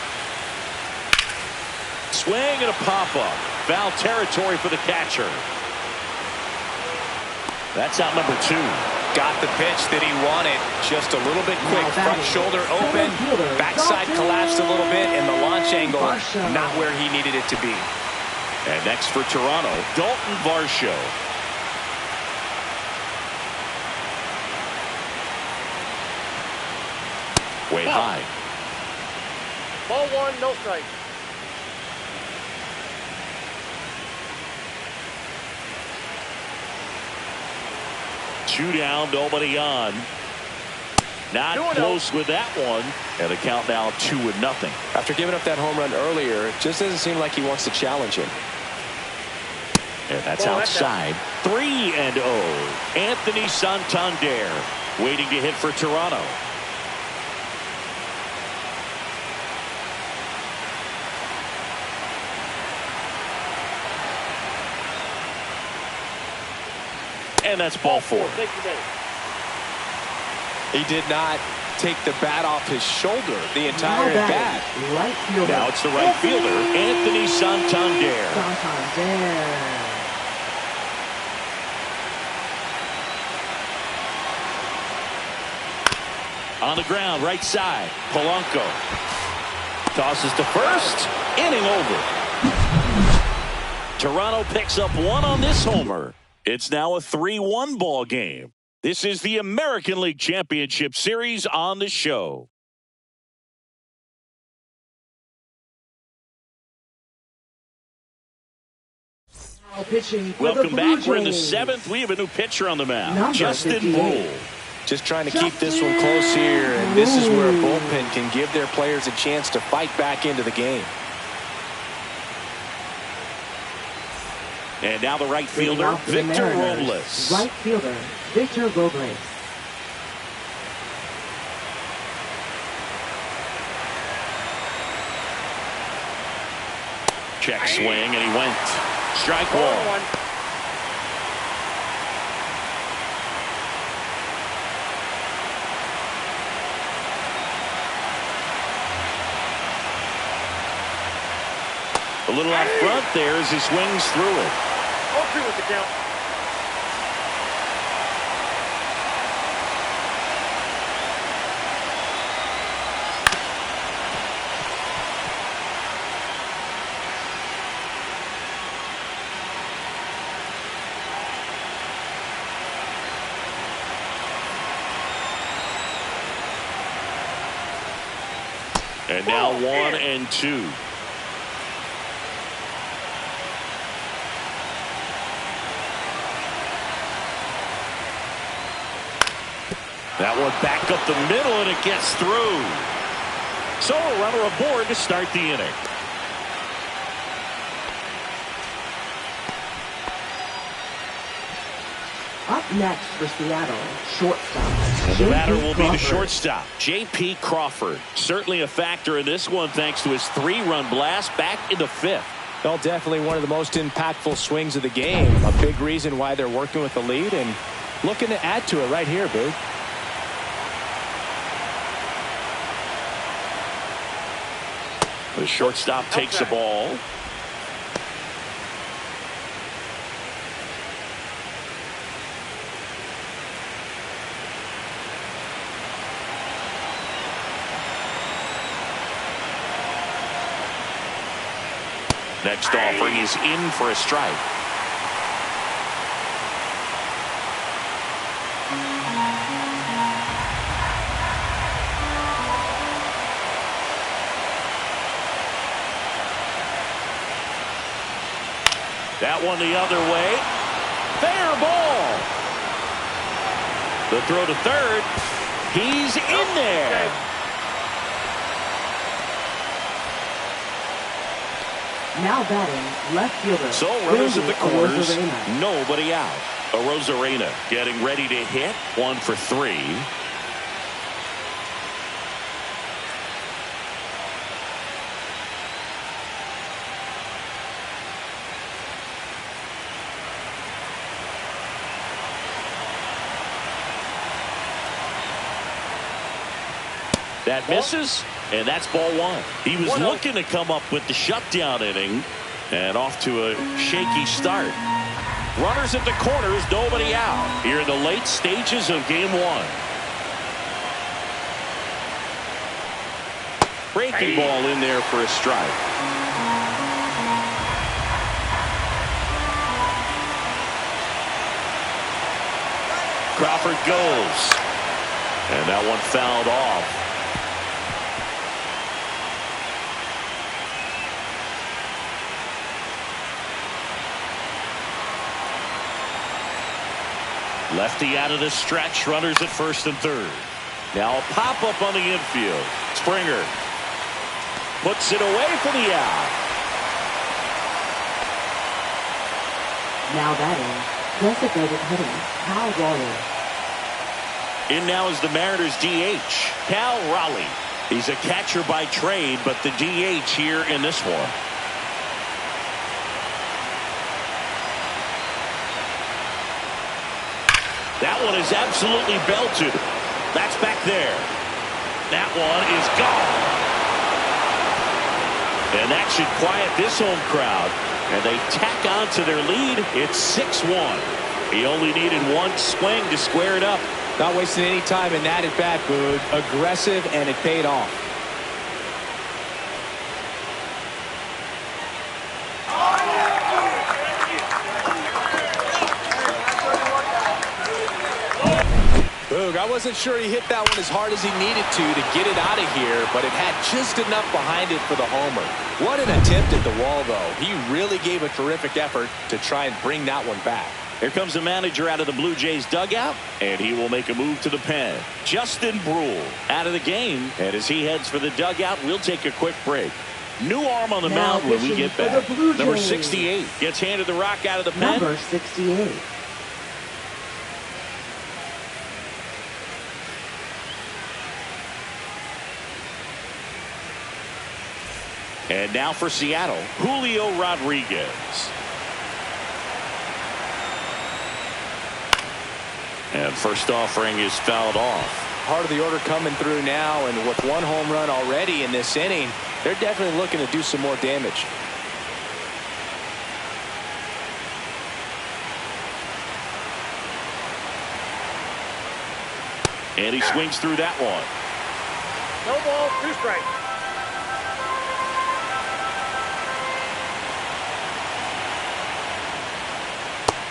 Swing and a pop-up. Foul territory for the catcher. That's out number two. Got the pitch that he wanted. Just a little bit quick. Front shoulder open. Backside collapsed a little bit, and the launch angle not where he needed it to be. And next for Toronto, Dalton Varsho. Way high. Ball one, no strike. Two down, nobody on. Not close with that one. And the count now 2-0. After giving up that home run earlier, it just doesn't seem like he wants to challenge him. And that's outside. 3-0. Anthony Santander waiting to hit for Toronto. And that's ball four. He did not take the bat off his shoulder the entire bat. Now it's the right fielder, Anthony Santander. On the ground, right side, Polanco. Tosses to first, inning over. Toronto picks up one on this homer. It's now a 3-1 ball game. This is the American League Championship Series on the show. Welcome back. We're in the seventh. We have a new pitcher on the mound, Justin Bull. Just trying to keep this one close here, and this is where a bullpen can give their players a chance to fight back into the game. And now the right Bringing fielder, out for the Victor Mariners, Robles. Right fielder, Victor Robles. Check swing, and he went. Strike one. A little out front there as he swings through it. 0-2 with the count. And now 1-2. That one back up the middle, and it gets through. So a runner aboard to start the inning. Up next for Seattle, shortstop. And the batter will be the Crawford. shortstop, J.P. Crawford. Certainly a factor in this one thanks to his 3-run blast back in the 5th. Well, definitely one of the most impactful swings of the game. A big reason why they're working with the lead and looking to add to it right here, Boog. The shortstop takes the ball. Next offering is in for a strike. That one the other way. Fair ball. The throw to third. He's in there. Now batting, left fielder. So runners at the corners. Arozarena. Nobody out. Arozarena getting ready to hit. 1 for 3. That misses, and that's ball 1. He was looking to come up with the shutdown inning, and off to a shaky start. Runners at the corners, nobody out. Here in the late stages of game 1. Breaking ball in there for a strike. Crawford goes, and that one fouled off. Lefty out of the stretch, runners at first and third. Now a pop-up on the infield. Springer puts it away for the out. Now batting, designated hitter, Cal Raleigh. In now is the Mariners DH, Cal Raleigh. He's a catcher by trade, but the DH here in this one. That one is absolutely belted. That's back there. That one is gone. And that should quiet this home crowd. And they tack on to their lead. It's 6-1. He only needed one swing to square it up. Not wasting any time in that at bat, Boog. Aggressive, and it paid off. I wasn't sure he hit that one as hard as he needed to get it out of here, but it had just enough behind it for the homer. What an attempt at the wall, though. He really gave a terrific effort to try and bring that one back. Here comes the manager out of the Blue Jays dugout, and he will make a move to the pen. Justin Brule out of the game, and as he heads for the dugout, we'll take a quick break. New arm on the Now mound when we pitching get for the back. Blue Number Jays. 68 gets handed the rock out of the pen. Number 68. And now for Seattle, Julio Rodriguez. And first offering is fouled off. Part of the order coming through now, and with one home run already in this inning, they're definitely looking to do some more damage. And he swings through that one. No ball, 2 strikes.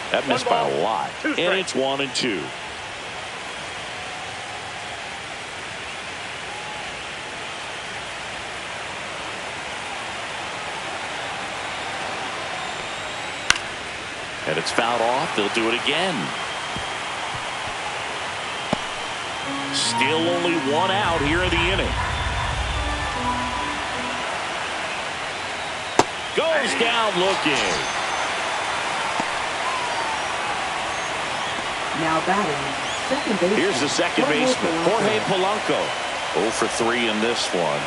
That missed by a lot. And it's 1-2. And it's fouled off. They'll do it again. Still only 1 out here in the inning. Goes down looking. Now batting, second baseman. Here's the second baseman, Jorge Polanco. 0 for 3 in this one.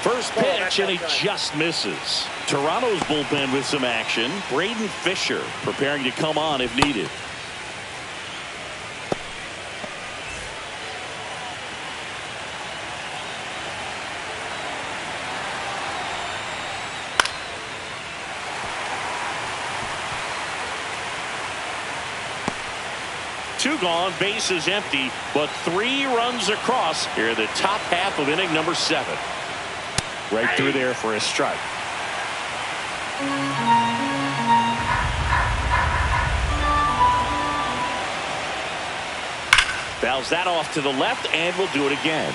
First pitch, and he just misses. Toronto's bullpen with some action. Braden Fisher preparing to come on if needed. Two gone, bases empty, but 3 runs across here in the top half of inning number 7. Right through there for a strike. Fouls that off to the left, and we'll do it again.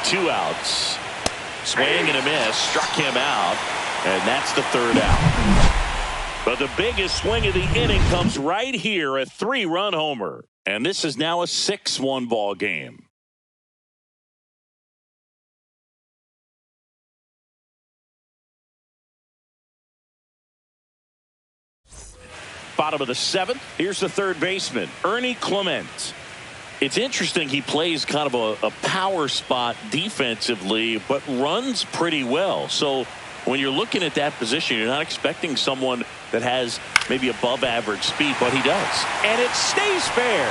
Two outs. Swing and a miss, struck him out, and that's the 3rd out. But the biggest swing of the inning comes right here, a 3-run homer. And this is now a 6-1 ball game. Bottom of the 7th, here's the 3rd baseman, Ernie Clement. It's interesting, he plays kind of a power spot defensively, but runs pretty well. So when you're looking at that position, you're not expecting someone that has maybe above average speed, but he does. And it stays fair.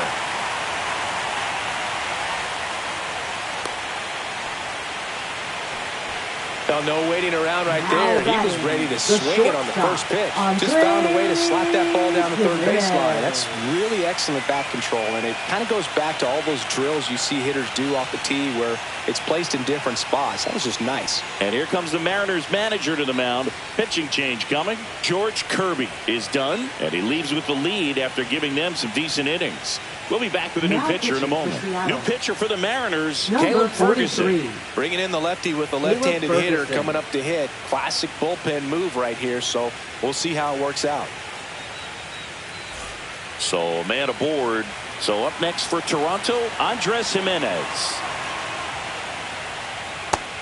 Well, no waiting around right there. He was ready to swing it on the first pitch. Just found a way to slap that ball down the third baseline. That's really excellent bat control, and it kind of goes back to all those drills you see hitters do off the tee where it's placed in different spots. That was just nice. And here comes the Mariners manager to the mound. Pitching change coming. George Kirby is done, and he leaves with the lead after giving them some decent innings. We'll be back with a new pitcher in a moment. New pitcher for the Mariners, Caleb Ferguson. Bringing in the lefty with the left-handed hitter coming up to hit. Classic bullpen move right here, so we'll see how it works out. So a man aboard. So up next for Toronto, Andres Jimenez.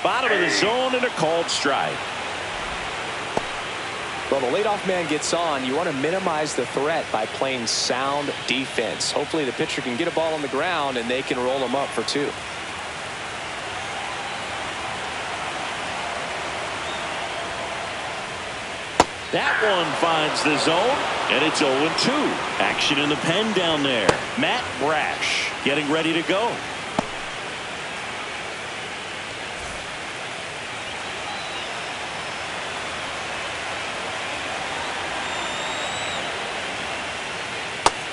Bottom of the zone and a called strike. Well, the leadoff man gets on. You want to minimize the threat by playing sound defense. Hopefully the pitcher can get a ball on the ground and they can roll him up for 2. That one finds the zone, and it's 0-2. Action in the pen down there. Matt Brash getting ready to go.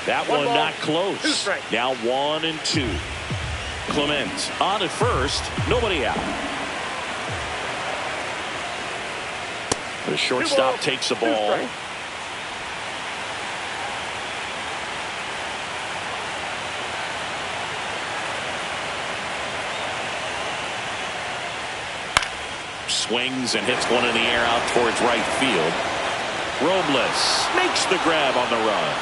That one not close. Now 1-2. Clement on at first. Nobody out. The shortstop takes the ball. Swings and hits one in the air out towards right field. Robles makes the grab on the run.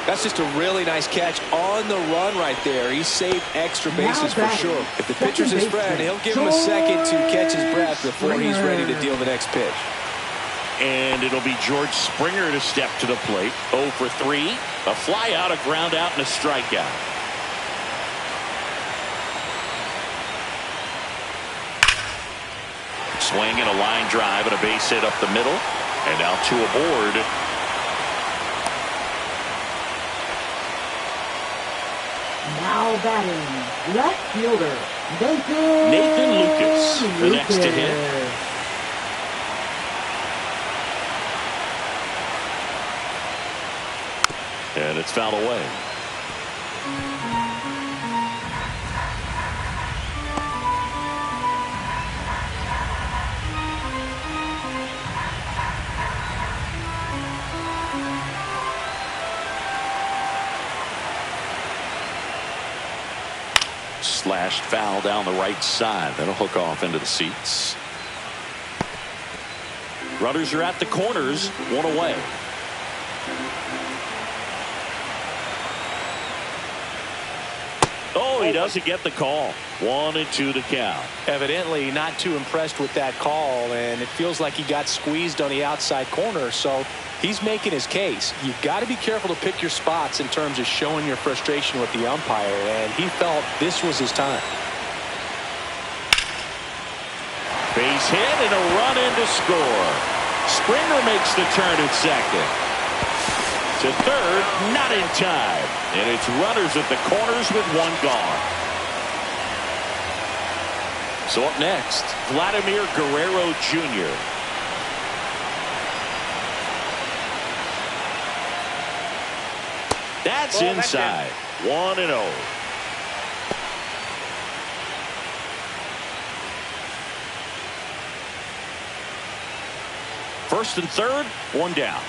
That's just a really nice catch on the run right there. He saved extra bases for sure. If the pitcher's his friend, he'll give him a second to catch his breath before he's ready to deal the next pitch. And it'll be George Springer to step to the plate. 0 for 3. A fly out, a ground out, and a strikeout. Swing and a line drive and a base hit up the middle. And now 2 aboard. Now batting, left fielder, Nathan Lucas, the next to hit. And it's fouled away. Slashed foul down the right side. That'll hook off into the seats. Runners are at the corners, 1 away. Oh, he doesn't get the call. 1-2 the count. Evidently not too impressed with that call, and it feels like he got squeezed on the outside corner, so he's making his case. You've got to be careful to pick your spots in terms of showing your frustration with the umpire, and he felt this was his time. Base hit and a run in to score. Springer makes the turn at second. To third, not in time. And it's runners at the corners with 1 gone. So up next, Vladimir Guerrero Jr. That's inside. 1-0. First and third, 1 down.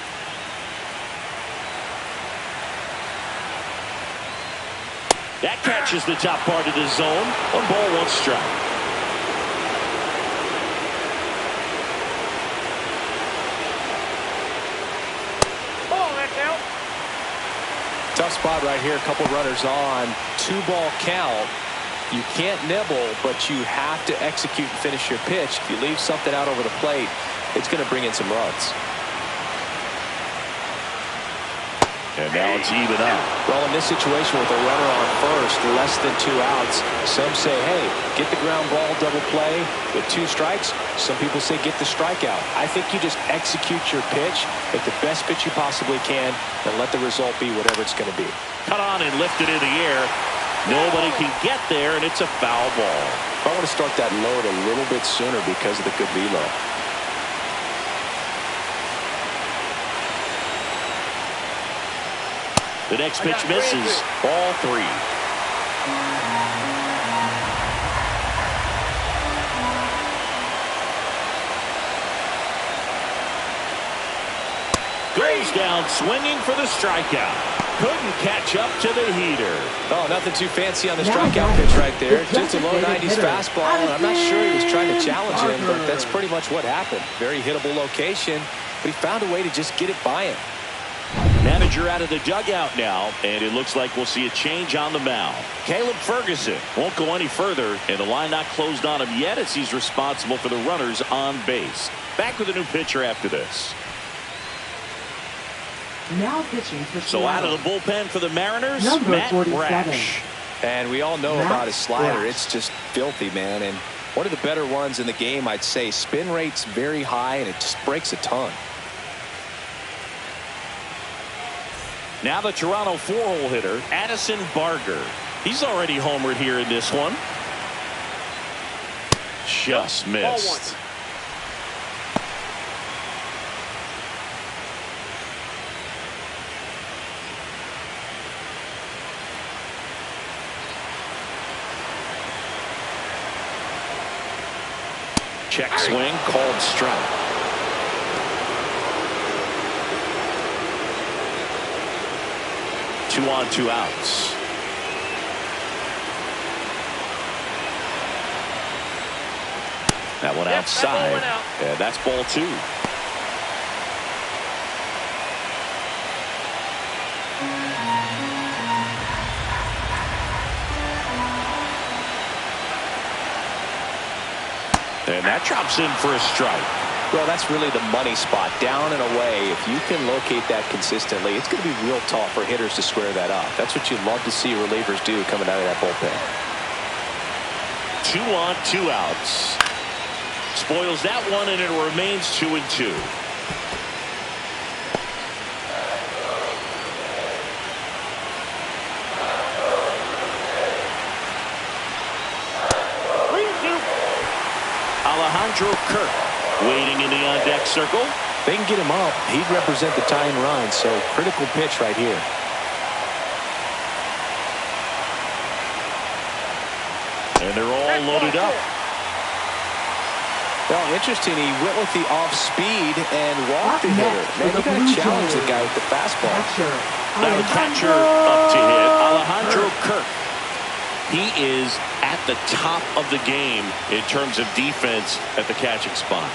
That catches the top part of the zone. 1 ball, 1 strike. Ball, that's out. Tough spot right here. A couple runners on. 2-ball count. You can't nibble, but you have to execute and finish your pitch. If you leave something out over the plate, it's going to bring in some runs. And now it's even up. Well, in this situation with a runner on first, less than 2 outs, some say, hey, get the ground ball, double play with 2 strikes. Some people say get the strikeout. I think you just execute your pitch, make the best pitch you possibly can, and let the result be whatever it's going to be. Cut on and lifted in the air. Nobody can get there, and it's a foul ball. I want to start that load a little bit sooner because of the good velo. The next pitch misses. Ball 3. Goes down swinging for the strikeout. Couldn't catch up to the heater. Oh, nothing too fancy on the strikeout pitch right there. Just a low 90s fastball, and I'm not sure he was trying to challenge him, but that's pretty much what happened. Very hittable location, but he found a way to just get it by him. Manager out of the dugout now, and it looks like we'll see a change on the mound. Caleb Ferguson won't go any further, and the line not closed on him yet as he's responsible for the runners on base. Back with a new pitcher after this. Now pitching for So out of the bullpen for the Mariners, Number Matt 47. Brash. And we all know about his slider. Brash. It's just filthy, man. And one of the better ones in the game, I'd say. Spin rate's very high, and it just breaks a ton. Now the Toronto 4-hole hitter, Addison Barger. He's already homered here in this one. Just missed. Check swing, called strike. Two on, 2 outs. That one outside. And that's ball 2. And that drops in for a strike. Well, that's really the money spot. Down and away. If you can locate that consistently, it's going to be real tough for hitters to square that up. That's what you'd love to see relievers do coming out of that bullpen. 2 on, 2 outs. Spoils that one, and it remains 2-2. Alejandro Kirk waiting in the on-deck circle. They can get him up. He'd represent the tying run, so critical pitch right here. And they're all loaded up. Well, interesting. He went with the off-speed and walked the hitter. Man, you got to challenge the guy with the fastball. Now the catcher up to hit, Alejandro Kirk. He is at the top of the game in terms of defense at the catching spot.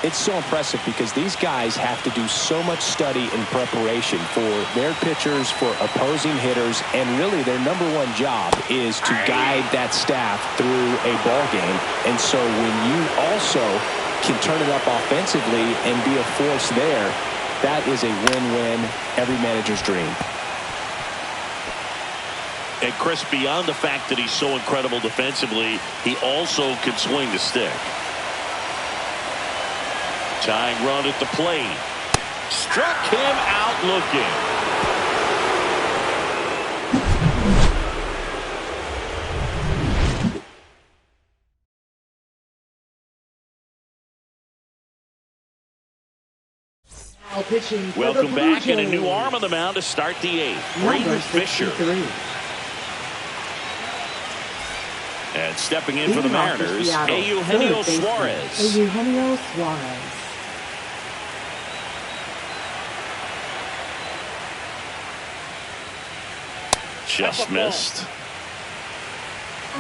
It's so impressive because these guys have to do so much study and preparation for their pitchers, for opposing hitters, and really their number one job is to guide that staff through a ball game. And so when you also can turn it up offensively and be a force there, that is a win-win, every manager's dream. And Chris, beyond the fact that he's so incredible defensively, he also can swing the stick. Tying run at the plate. Struck him out looking. Welcome back, and a new arm on the mound to start the 8th. Braden Fisher. And stepping in for the Mariners, Eugenio Suarez. Eugenio Suarez. Just missed.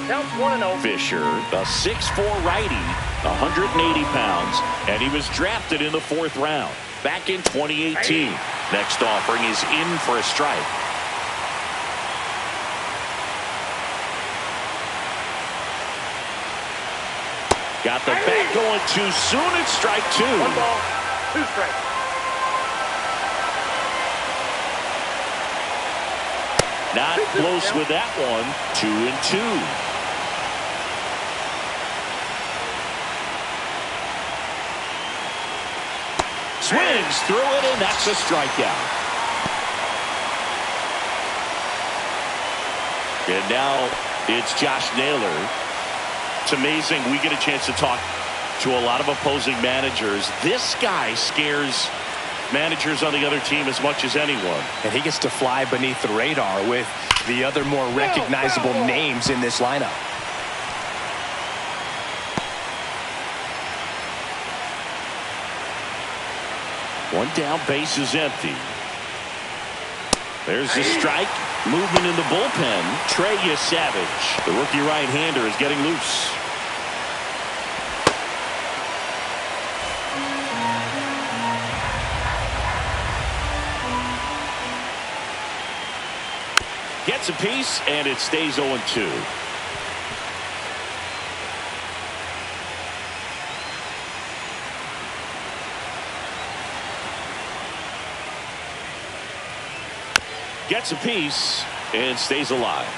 Counts 1-0. Fisher, a 6'4" righty, 180 pounds, and he was drafted in the 4th round back in 2018. Next offering is in for a strike. Got the bat going too soon. It's strike 2. 1 ball, 2 strikes. Not close with that one. 2-2. Swings through it, and that's a strikeout. And now it's Josh Naylor. It's amazing. We get a chance to talk to a lot of opposing managers. This guy scares managers on the other team as much as anyone. And he gets to fly beneath the radar with the other more recognizable names in this lineup. One down, base is empty. There's the strike. Movement in the bullpen. Trey Savage, the rookie right-hander, is getting loose. Gets a piece, and it stays 0-2. Gets a piece and stays alive.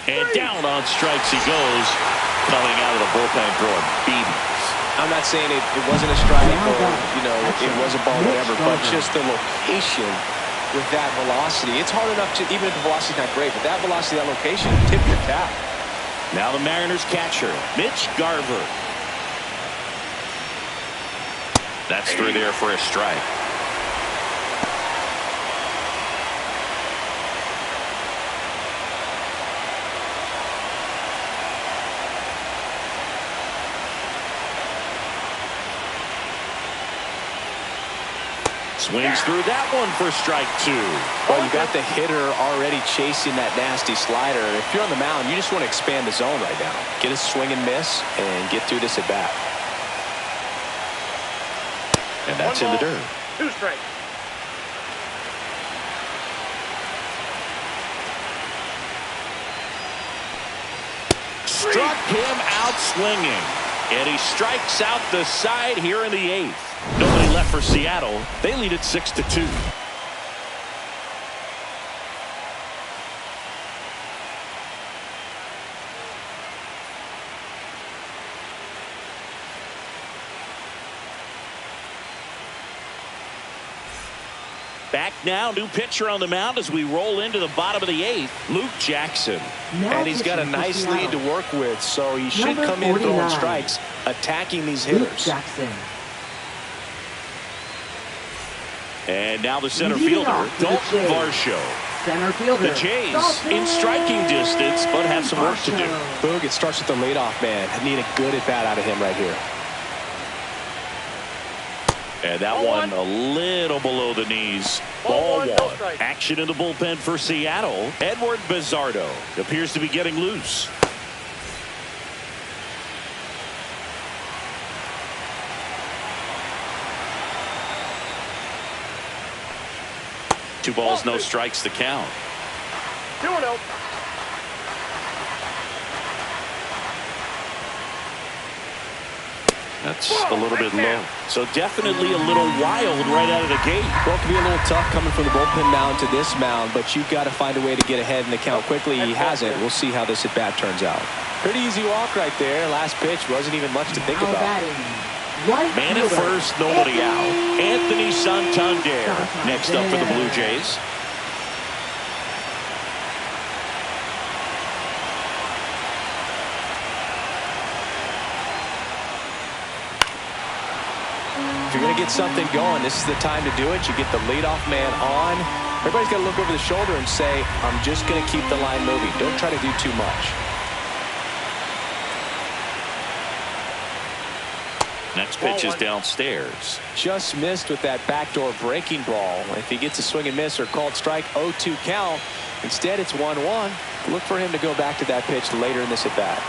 And down on strikes he goes, coming out of the bullpen throwing beatings. I'm not saying it wasn't a strike or, it was a ball, whatever, but just the location with that velocity. It's hard enough to, even if the velocity's not great, but that velocity, that location, tip your cap. Now the Mariners catcher, Mitch Garver. That's through there for a strike. Swings through that one for strike 2. Well, you got the hitter already chasing that nasty slider. If you're on the mound, you just want to expand the zone right now. Get a swing and miss and get through this at bat. And that's in the dirt. 2 strikes. Struck him out swinging. And he strikes out the side here in the 8th. Nobody left for Seattle. They lead it 6-2. Back now, new pitcher on the mound as we roll into the bottom of the 8th, Luke Jackson. And he's got a nice lead to work with, so he should come in throwing strikes, attacking these hitters. Jackson. And now the center fielder, Dalton Varsho. Center fielder. The Jays in striking distance, but have some work to do. Boog, it starts with the leadoff man. I need a good at-bat out of him right here. And that one a little below the knees. Ball 1. Action in the bullpen for Seattle. Edward Bizzardo appears to be getting loose. Two balls, no strikes to count. 2-0. That's a little bit low. So definitely a little wild right out of the gate. Well, it can be a little tough coming from the bullpen mound to this mound, but you've got to find a way to get ahead in the count quickly. He hasn't. We'll see how this at-bat turns out. Pretty easy walk right there. Last pitch wasn't even much to think about. Man at first, nobody out. Anthony Santander next up for the Blue Jays. If you're going to get something going, this is the time to do it. You get the leadoff man on. Everybody's got to look over the shoulder and say, I'm just going to keep the line moving. Don't try to do too much. Next pitch is downstairs. Just missed with that backdoor breaking ball. If he gets a swing and miss or called strike, 0-2 count. Instead, it's 1-1. Look for him to go back to that pitch later in this at bat.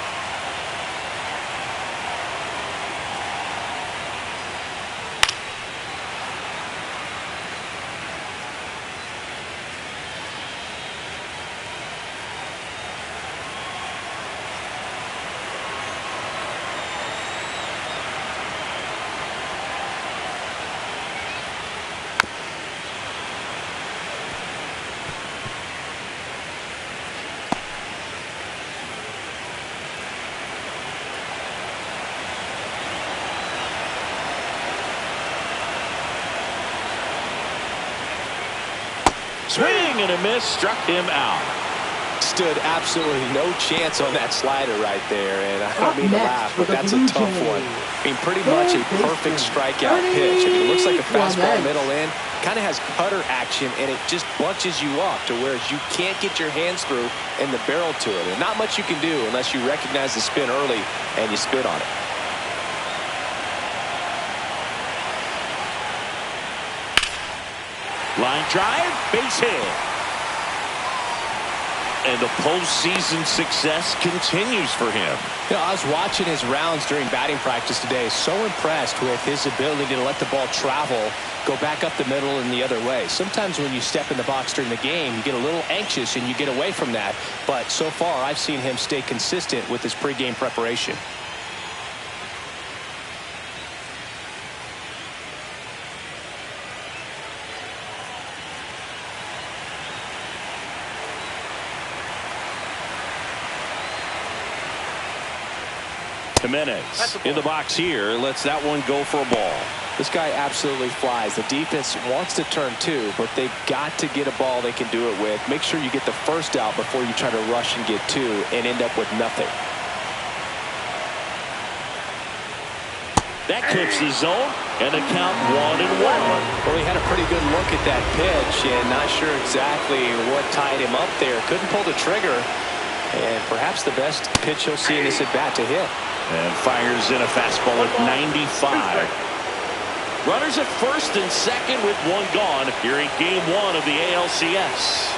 Swing and a miss, struck him out. Stood absolutely no chance on that slider right there, and I don't mean to laugh, but that's a tough one. I mean, pretty much a perfect strikeout pitch. I mean, it looks like a fastball middle in, kind of has cutter action, and it just bunches you up to where you can't get your hands through and the barrel to it. And not much you can do unless you recognize the spin early and you spit on it. Line drive, base hit. And the postseason success continues for him. You know, I was watching his rounds during batting practice today. So impressed with his ability to let the ball travel, go back up the middle and the other way. Sometimes when you step in the box during the game, you get a little anxious and you get away from that. But so far, I've seen him stay consistent with his pregame preparation. Jimenez in the box here, lets that one go for a ball. This guy absolutely flies. The defense wants to turn two, but they've got to get a ball they can do it with. Make sure you get the first out before you try to rush and get two and end up with nothing. That clips the zone, and the count 1-1. Well, he had a pretty good look at that pitch, and not sure exactly what tied him up there. Couldn't pull the trigger, and perhaps the best pitch he'll see in this at-bat to hit. And fires in a fastball at 95. Runners at first and second with one gone here in game one of the ALCS.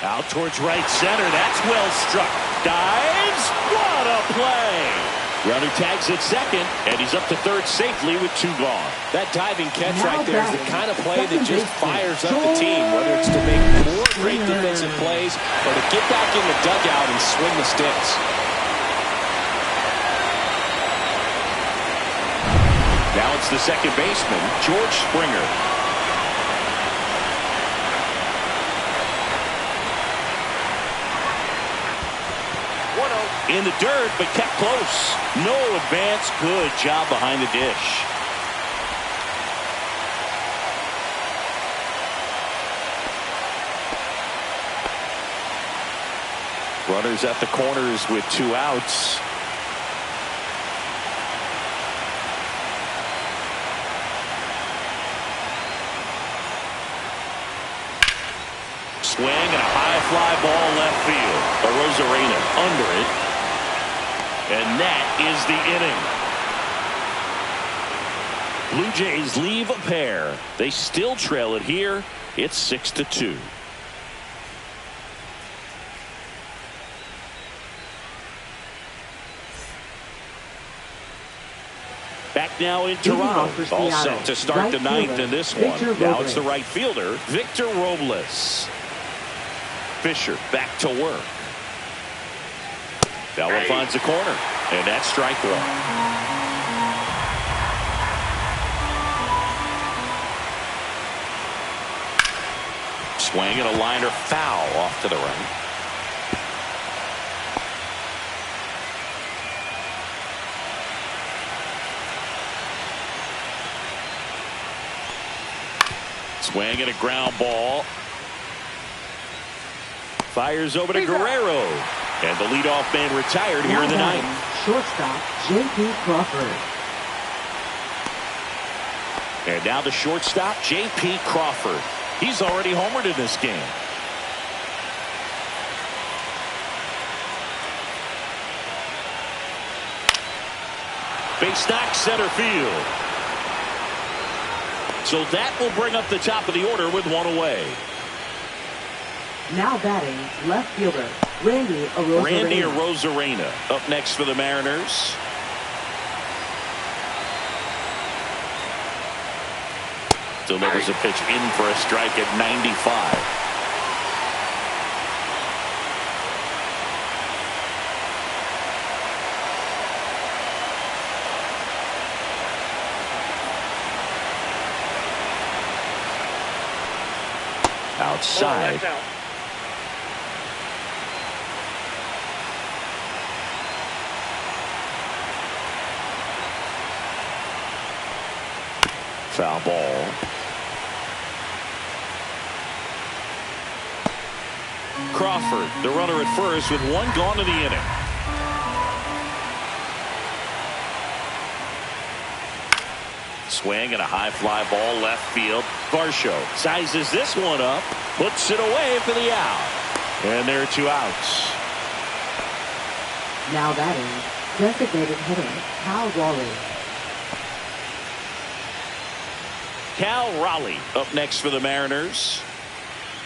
Out towards right center. That's well struck. Dives. What a play. Runner tags at second, and he's up to third safely with two gone. That diving catch right there is the kind of play that just fires up the team, whether it's to make more great defensive plays or to get back in the dugout and swing the sticks. Now it's the second baseman, George Springer. In the dirt, but kept close. No advance. Good job behind the dish. Runners at the corners with two outs. Swing and a high fly ball left field. Arozarena under it. And that is the inning. Blue Jays leave a pair. They still trail it here. It's 6-2. Back now in Toronto. All set to start the ninth in this one. Now it's the right fielder, Victor Robles. Fisher back to work. That one finds the corner, and that's strike one. Swing and a liner foul off to the right. Swing and a ground ball. Fires over to Guerrero. And the leadoff man retired here in the ninth. Shortstop, J.P. Crawford. And now the shortstop, J.P. Crawford. He's already homered in this game. Base knock center field. So that will bring up the top of the order with one away. Now batting, left fielder, Randy Arozarena up next for the Mariners. Delivers a pitch in for a strike at 95. Outside. Foul ball. Crawford, the runner at first with one gone in the inning. Swing and a high fly ball left field. Varsho sizes this one up, puts it away for the out. And there are two outs. Now batting, designated hitter, Cal Raleigh. Cal Raleigh up next for the Mariners.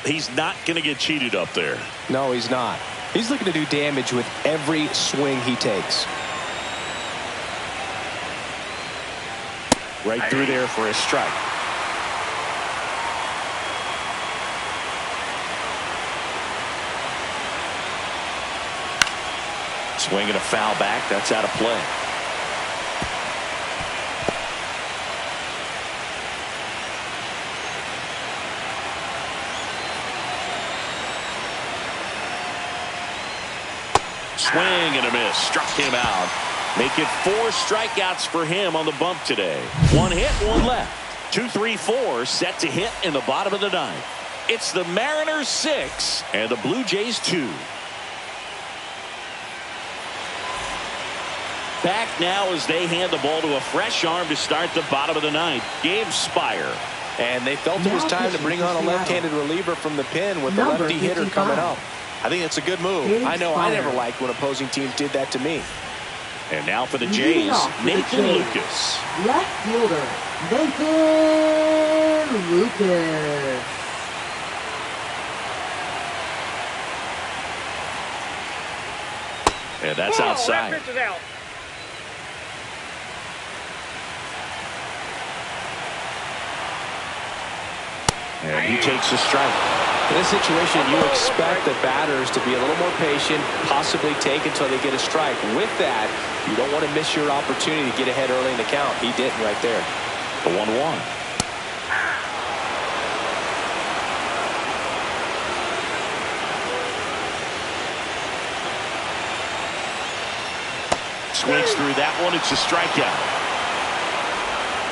He's not going to get cheated up there. No, he's not. He's looking to do damage with every swing he takes. Right through there for a strike. Swing and a foul back. That's out of play. Swing and a miss. Struck him out. Make it 4 strikeouts for him on the bump today. 1 hit, 1 left. 2, 3, 4 set to hit in the bottom of the ninth. It's the Mariners 6 and the Blue Jays 2. Back now as they hand the ball to a fresh arm to start the bottom of the ninth. Gabe Spire. And they felt it was time to bring on a left-handed reliever from the pen with the lefty hitter coming up. I think it's a good move. I know I never liked when opposing teams did that to me. And now for the Jays, Nathan Lucas. Left fielder, Nathan Lucas. And that's outside. That pitch is out. And he takes a strike. In this situation, you expect the batters to be a little more patient, possibly take until they get a strike. With that, you don't want to miss your opportunity to get ahead early in the count. He didn't right there. The 1-1. Swings through that one. It's a strikeout.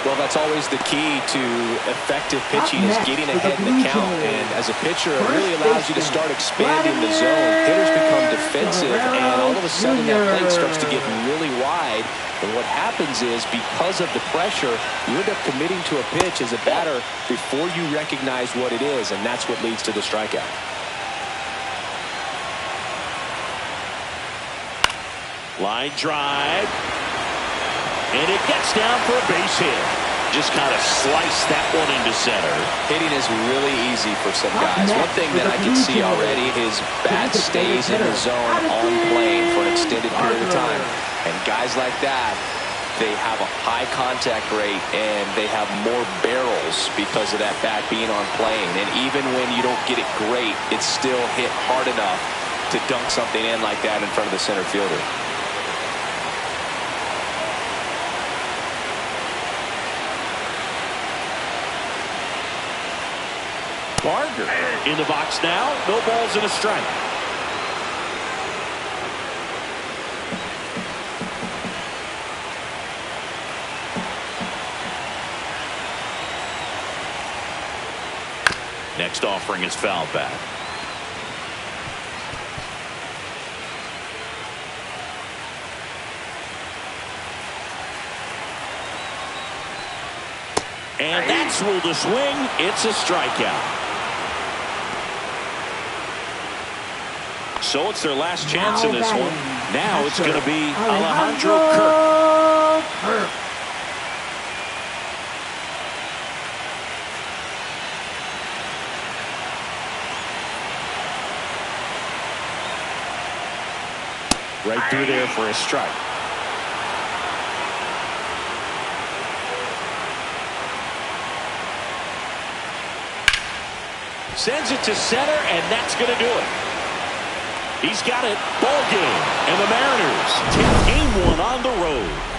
Well, that's always the key to effective pitching is getting ahead in the count. And as a pitcher, it really allows you to start expanding the zone. Hitters become defensive, and all of a sudden that plate starts to get really wide. And what happens is, because of the pressure, you end up committing to a pitch as a batter before you recognize what it is, and that's what leads to the strikeout. Line drive. And it gets down for a base hit. Just kind of slice that one into center. Hitting is really easy for some guys. One thing that I can see already is bat stays in the zone on plane for an extended period of time. And guys like that, they have a high contact rate and they have more barrels because of that bat being on plane. And even when you don't get it great, it's still hit hard enough to dunk something in like that in front of the center fielder. Barger in the box now. No balls and a strike. Next offering is foul back. And that's ruled a swing. It's a strikeout. So it's their last chance in this one. Now it's going to be Alejandro Kirk. Right through there for a strike. Sends it to center, and that's going to do it. He's got it. Ball game. And the Mariners take game one on the road.